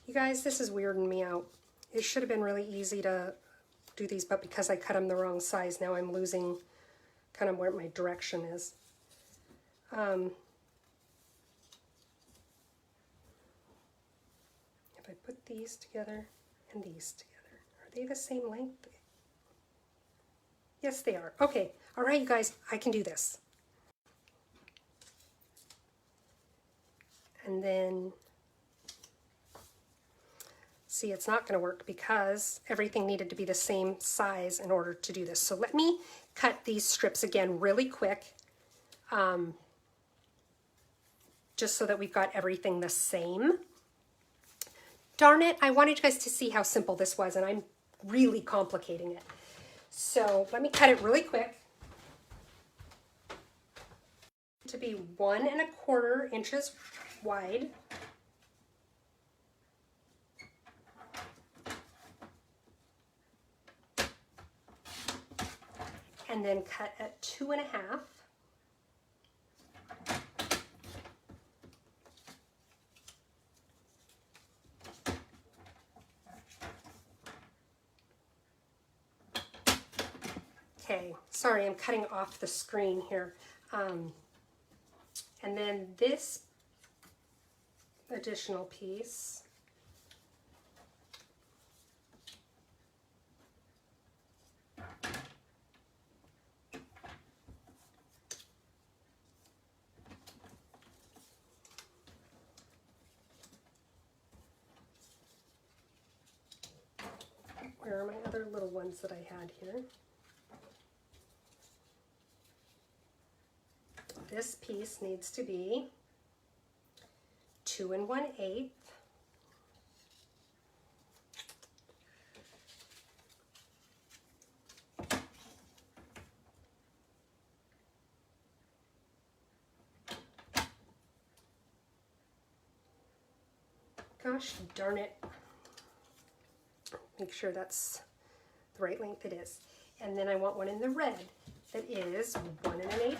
You guys, this is weirding me out. It should have been really easy to do these, but because I cut them the wrong size, now I'm losing kind of where my direction is. If I put these together and these together, are they the same length? Yes, they are. Okay. All right, you guys, I can do this. And then, see, it's not going to work because everything needed to be the same size in order to do this. So let me cut these strips again really quick, just so that we've got everything the same. Darn it, I wanted you guys to see how simple this was, and I'm really complicating it. So let me cut it really quick. To be 1 1/4 inches wide. And then cut at 2 1/2. Okay, sorry, I'm cutting off the screen here. And then this additional piece, where are my other little ones that I had here? This piece needs to be 2 1/8. Gosh darn it. Make sure that's the right length it is. And then I want one in the red that is 1 1/8.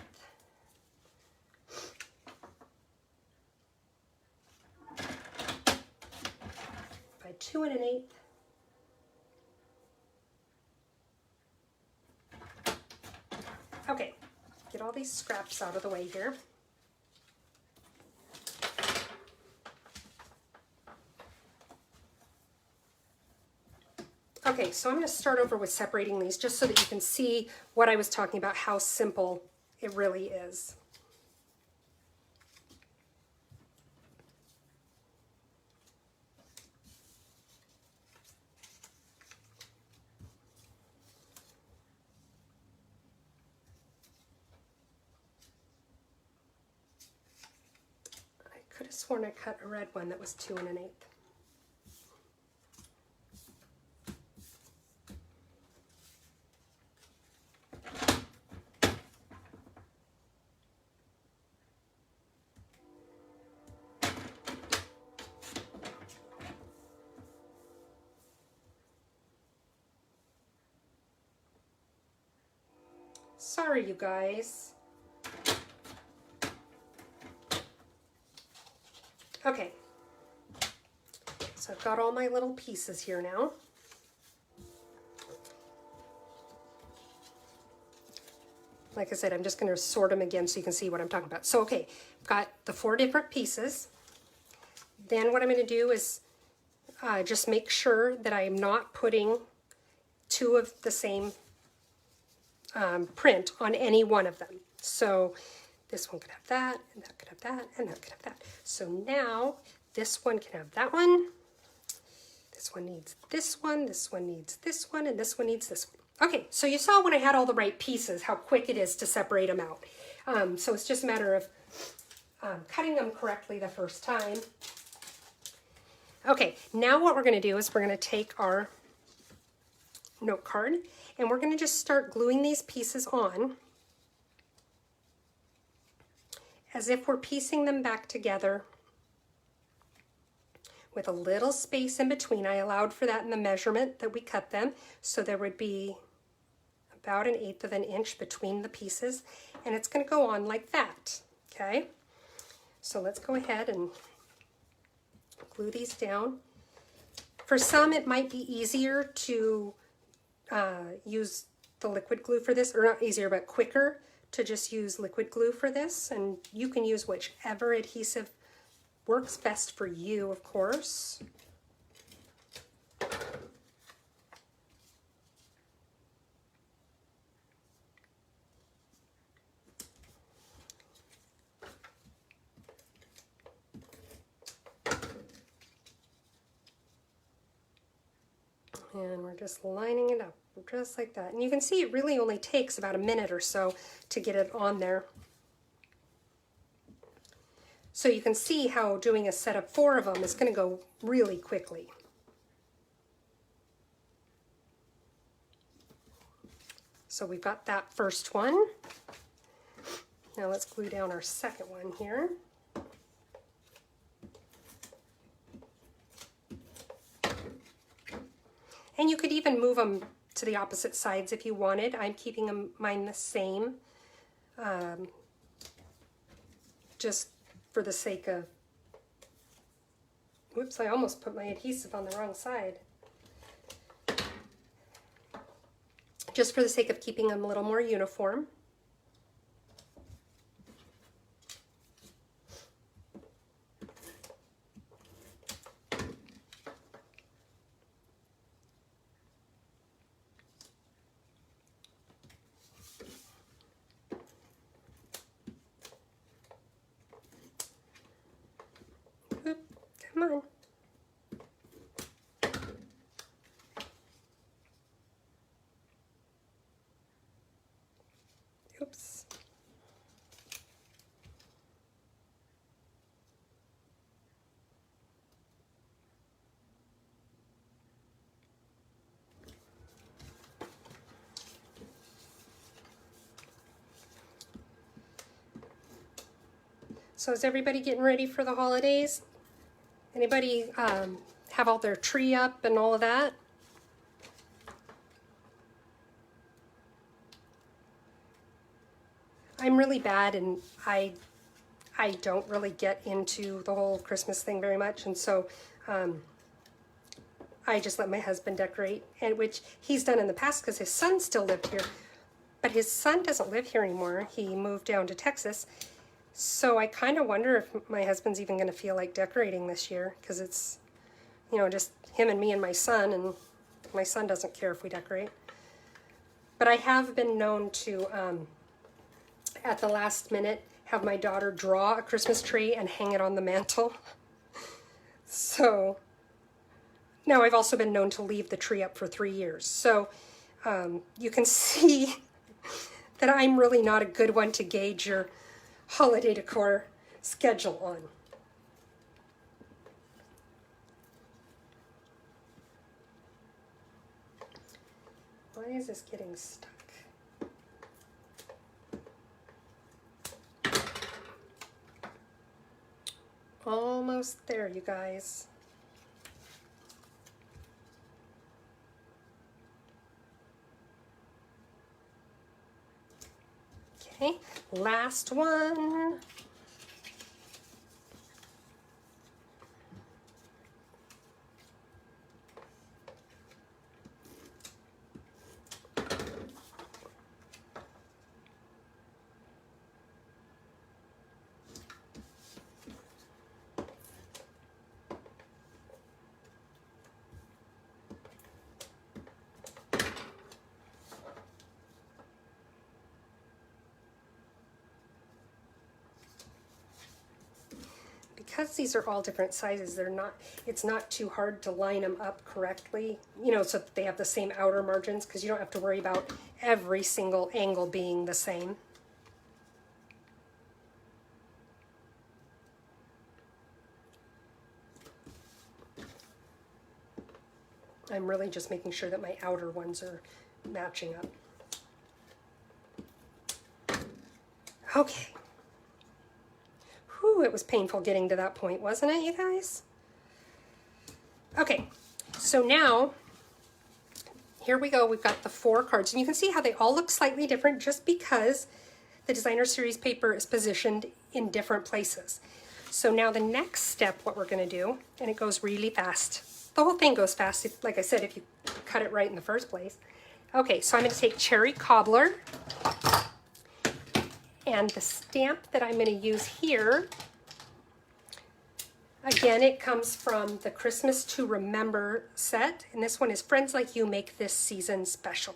By 2 1/8. Okay, get all these scraps out of the way here. Okay, so I'm going to start over with separating these just so that you can see what I was talking about, how simple it really is. I could have sworn I cut a red one that was 2 1/8. Sorry, you guys. Okay, so I've got all my little pieces here now. Like I said, I'm just going to sort them again so you can see what I'm talking about. So, okay, I've got the 4 different pieces. Then what I'm going to do is just make sure that I am not putting 2 of the same print on any one of them. So this one could have that, and that could have that, and that could have that. So now this one can have that one. This one needs this one, this one needs this one, and this one needs this one. Okay, so you saw when I had all the right pieces how quick it is to separate them out. So it's just a matter of cutting them correctly the first time. Okay, now what we're going to do is we're going to take our note card and we're going to just start gluing these pieces on as if we're piecing them back together with a little space in between. I allowed for that in the measurement that we cut them, so there would be about 1/8 of an inch between the pieces, and it's going to go on like that, okay? So let's go ahead and glue these down. For some, it might be easier to use the liquid glue for this, or not easier, but quicker to just use liquid glue for this, and you can use whichever adhesive works best for you, of course. And we're just lining it up, just like that. And you can see it really only takes about a minute or so to get it on there. So you can see how doing a set of 4 of them is going to go really quickly. So we've got that first one. Now let's glue down our second one here. And you could even move them to the opposite sides if you wanted. I'm keeping mine the same, just for the sake of, whoops, I almost put my adhesive on the wrong side. Just for the sake of keeping them a little more uniform. Come on. Oops. So is everybody getting ready for the holidays? Anybody have all their tree up and all of that? I'm really bad, and I don't really get into the whole Christmas thing very much, and so I just let my husband decorate, and which he's done in the past because his son still lived here, but his son doesn't live here anymore. He moved down to Texas. So I kind of wonder if my husband's even going to feel like decorating this year, because it's, you know, just him and me and my son, and my son doesn't care if we decorate. But I have been known to, at the last minute, have my daughter draw a Christmas tree and hang it on the mantle. So now I've also been known to leave the tree up for 3 years. So you can see that I'm really not a good one to gauge your holiday decor schedule on. Why is this getting stuck? Almost there, you guys. Okay, last one. Because these are all different sizes, it's not too hard to line them up correctly, you know, so that they have the same outer margins, because you don't have to worry about every single angle being the same. I'm really just making sure that my outer ones are matching up. Okay. Whew, it was painful getting to that point, wasn't it, you guys? Okay, so now, here we go. We've got the 4 cards, and you can see how they all look slightly different just because the designer series paper is positioned in different places. So now the next step, what we're going to do, and it goes really fast. The whole thing goes fast, like I said, if you cut it right in the first place. Okay, so I'm going to take Cherry Cobbler, and the stamp that I'm going to use here, again, it comes from the Christmas to Remember set, and this one is Friends Like You Make This Season Special,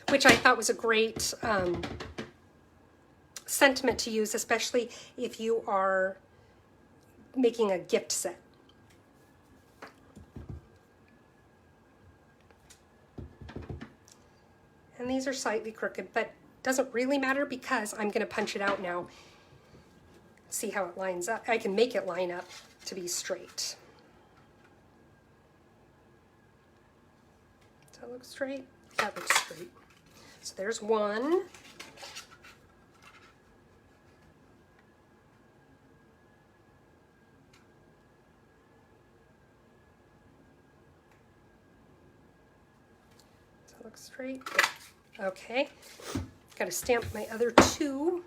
which I thought was a great sentiment to use, especially if you are making a gift set. And these are slightly crooked, but doesn't really matter because I'm going to punch it out now. See how it lines up. I can make it line up to be straight. Does that look straight? That looks straight. So there's one. Does that look straight? Yeah. Okay. Got to stamp my other 2.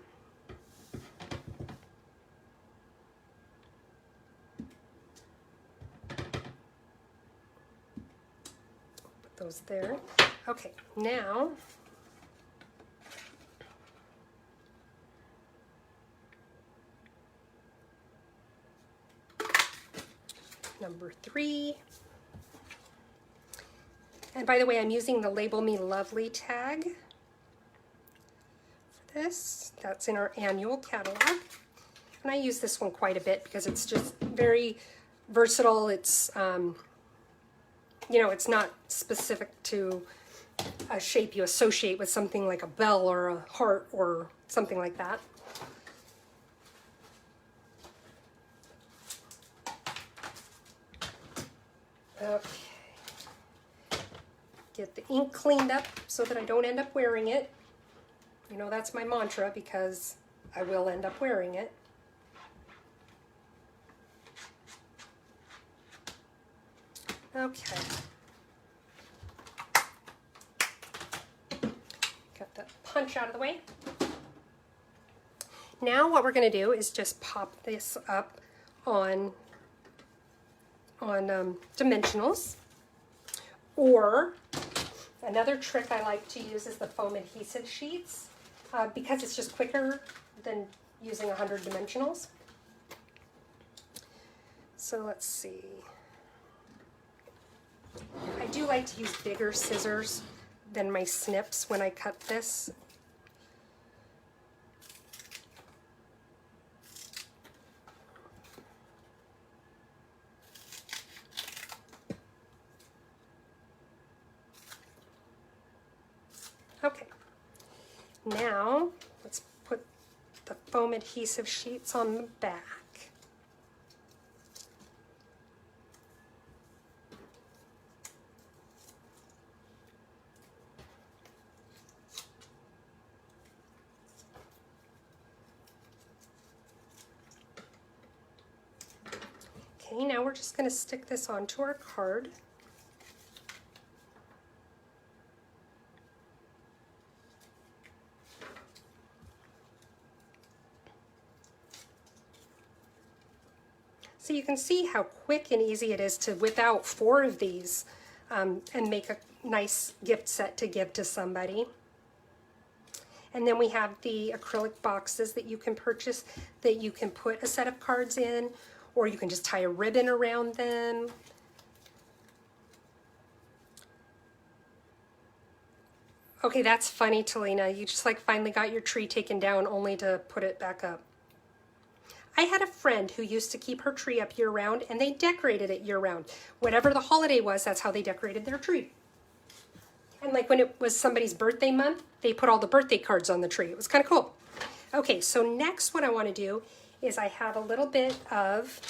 Those there. Okay, now number 3. And by the way, I'm using the Label Me Lovely tag for this. That's in our annual catalog. And I use this one quite a bit because it's just very versatile. It's you know, it's not specific to a shape you associate with something like a bell or a heart or something like that. Okay. Get the ink cleaned up so that I don't end up wearing it. You know, that's my mantra because I will end up wearing it. Okay. Got the punch out of the way. Now what we're going to do is just pop this up on dimensionals. Or another trick I like to use is the foam adhesive sheets because it's just quicker than using 100 dimensionals. So let's see. I do like to use bigger scissors than my snips when I cut this. Okay, now let's put the foam adhesive sheets on the back. Okay, now we're just going to stick this onto our card. So you can see how quick and easy it is to whip out 4 of these and make a nice gift set to give to somebody. And then we have the acrylic boxes that you can purchase that you can put a set of cards in, or you can just tie a ribbon around them. Okay, that's funny, Talina. You just like finally got your tree taken down only to put it back up. I had a friend who used to keep her tree up year-round, and they decorated it year-round. Whatever the holiday was, that's how they decorated their tree. And like when it was somebody's birthday month, they put all the birthday cards on the tree. It was kind of cool. Okay, so next what I want to do is I have a little bit of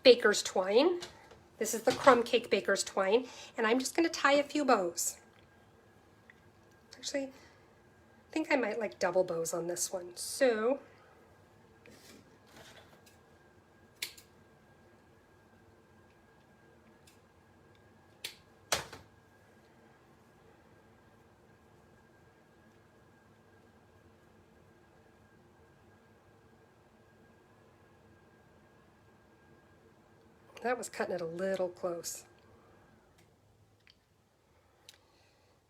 baker's twine. This is the crumb cake baker's twine, and I'm just going to tie a few bows. Actually, I think I might like double bows on this one. So That was cutting it a little close.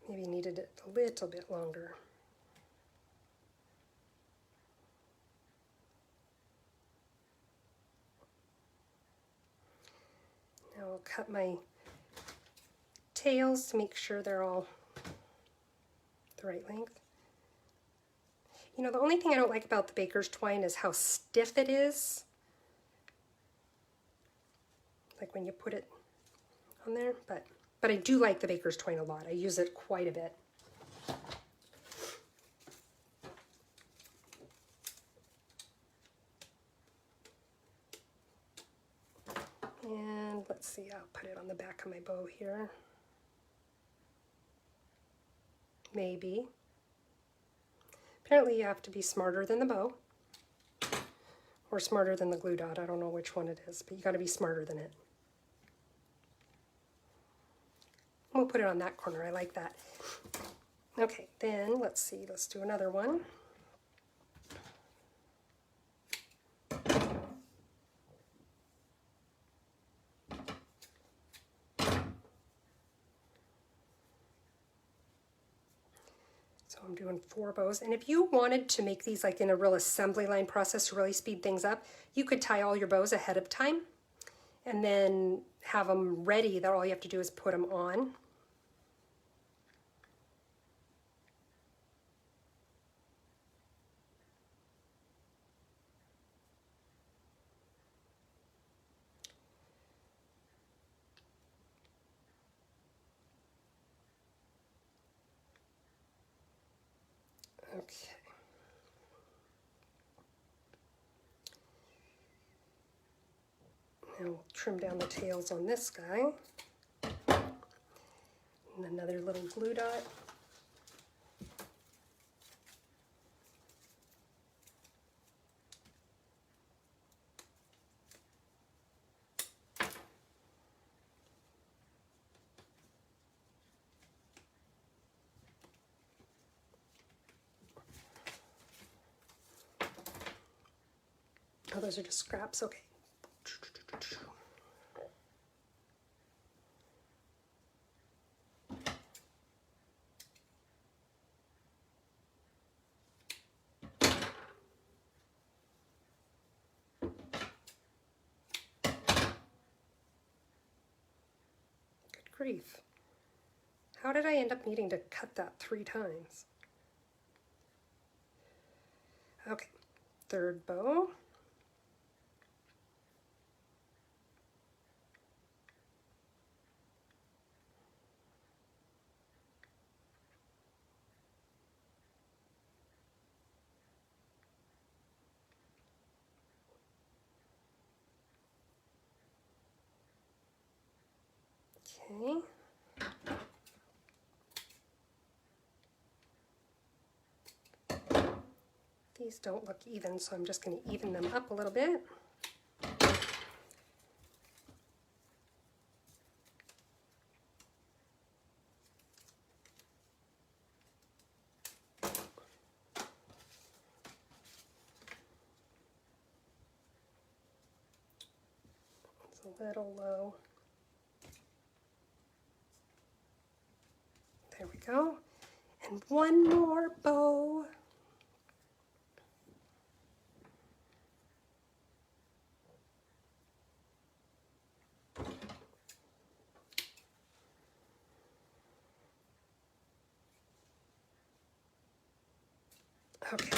Maybe needed it a little bit longer. Now I'll cut my tails to make sure they're all the right length. You know, the only thing I don't like about the baker's twine is how stiff it is. Like when you put it on there, but I do like the baker's twine a lot. I use it quite a bit. And let's see, I'll put it on the back of my bow here. Maybe. Apparently you have to be smarter than the bow, or smarter than the glue dot. I don't know which one it is, but you got to be smarter than it. We'll put it on that corner. I like that. Okay, then let's see. Let's do another one. So I'm doing 4 bows, and if you wanted to make these like in a real assembly line process to really speed things up, you could tie all your bows ahead of time and then have them ready that all you have to do is put them on. Okay. Now we'll trim down the tails on this guy. And another little glue dot. Oh, those are just scraps, okay. Good grief. How did I end up needing to cut that 3 times? Okay, 3rd bow. Okay. These don't look even, so I'm just going to even them up a little bit. It's a little low. There we go. And one more bow. Okay.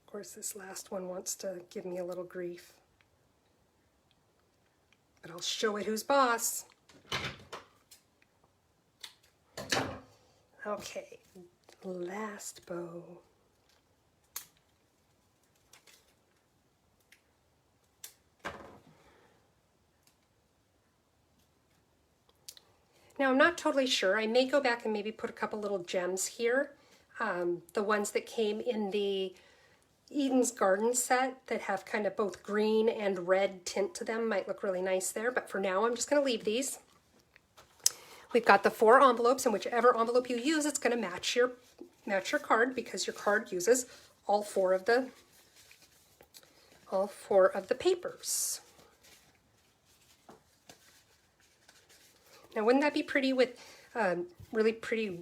Of course, this last one wants to give me a little grief. But I'll show it who's boss. Okay, last bow. Now I'm not totally sure. I may go back and maybe put a couple little gems here. the ones that came in the Eden's Garden set that have kind of both green and red tint to them might look really nice there, but for now I'm just going to leave these. We've got the 4 envelopes, and whichever envelope you use, it's going to match your card, because your card uses all four of the papers. Now, wouldn't that be pretty with really pretty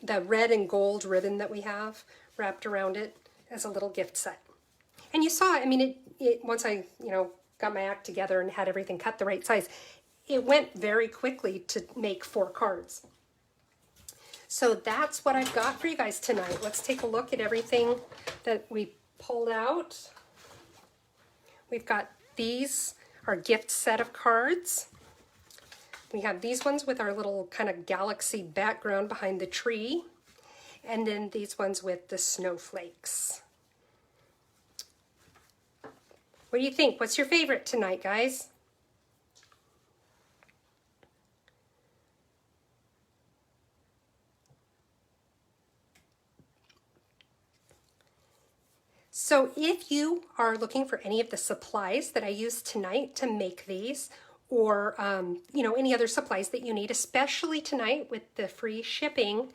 the red and gold ribbon that we have wrapped around it as a little gift set? And you saw, I mean, it once I, got my act together and had everything cut the right size, it went very quickly to make 4 cards. So that's what I've got for you guys tonight. Let's take a look at everything that we pulled out. We've got these, our gift set of cards. We have these ones with our little kind of galaxy background behind the tree. And then these ones with the snowflakes. What do you think? What's your favorite tonight, guys? So if you are looking for any of the supplies that I used tonight to make these, or any other supplies that you need, especially tonight with the free shipping,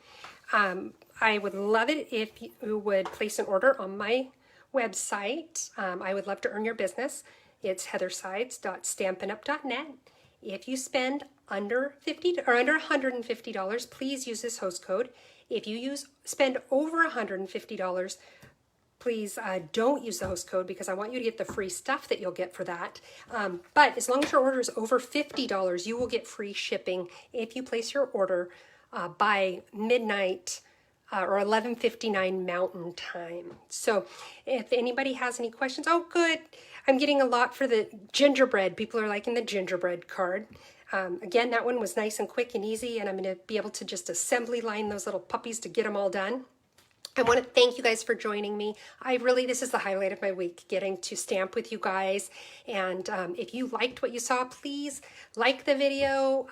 I would love it if you would place an order on my website. I would love to earn your business. It's heathersides.stampinup.net. If you spend under $150, please use this host code. If you spend over $150, please don't use the host code, because I want you to get the free stuff that you'll get for that. But as long as your order is over $50, you will get free shipping if you place your order by midnight or 11:59 Mountain Time. So if anybody has any questions, oh good, I'm getting a lot for the gingerbread. People are liking the gingerbread card. Again, that one was nice and quick and easy, and I'm going to be able to just assembly line those little puppies to get them all done. I want to thank you guys for joining me. This is the highlight of my week, getting to stamp with you guys. And if you liked what you saw, please like the video,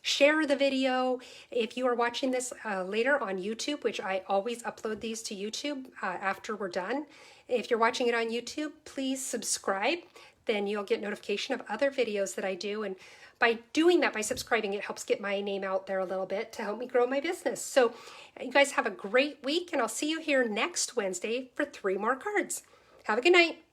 share the video. If you are watching this later on YouTube, which I always upload these to YouTube after we're done. If you're watching it on YouTube, please subscribe. Then you'll get notification of other videos that I do. And by doing that, by subscribing, it helps get my name out there a little bit to help me grow my business. So you guys have a great week, and I'll see you here next Wednesday for 3 more cards. Have a good night.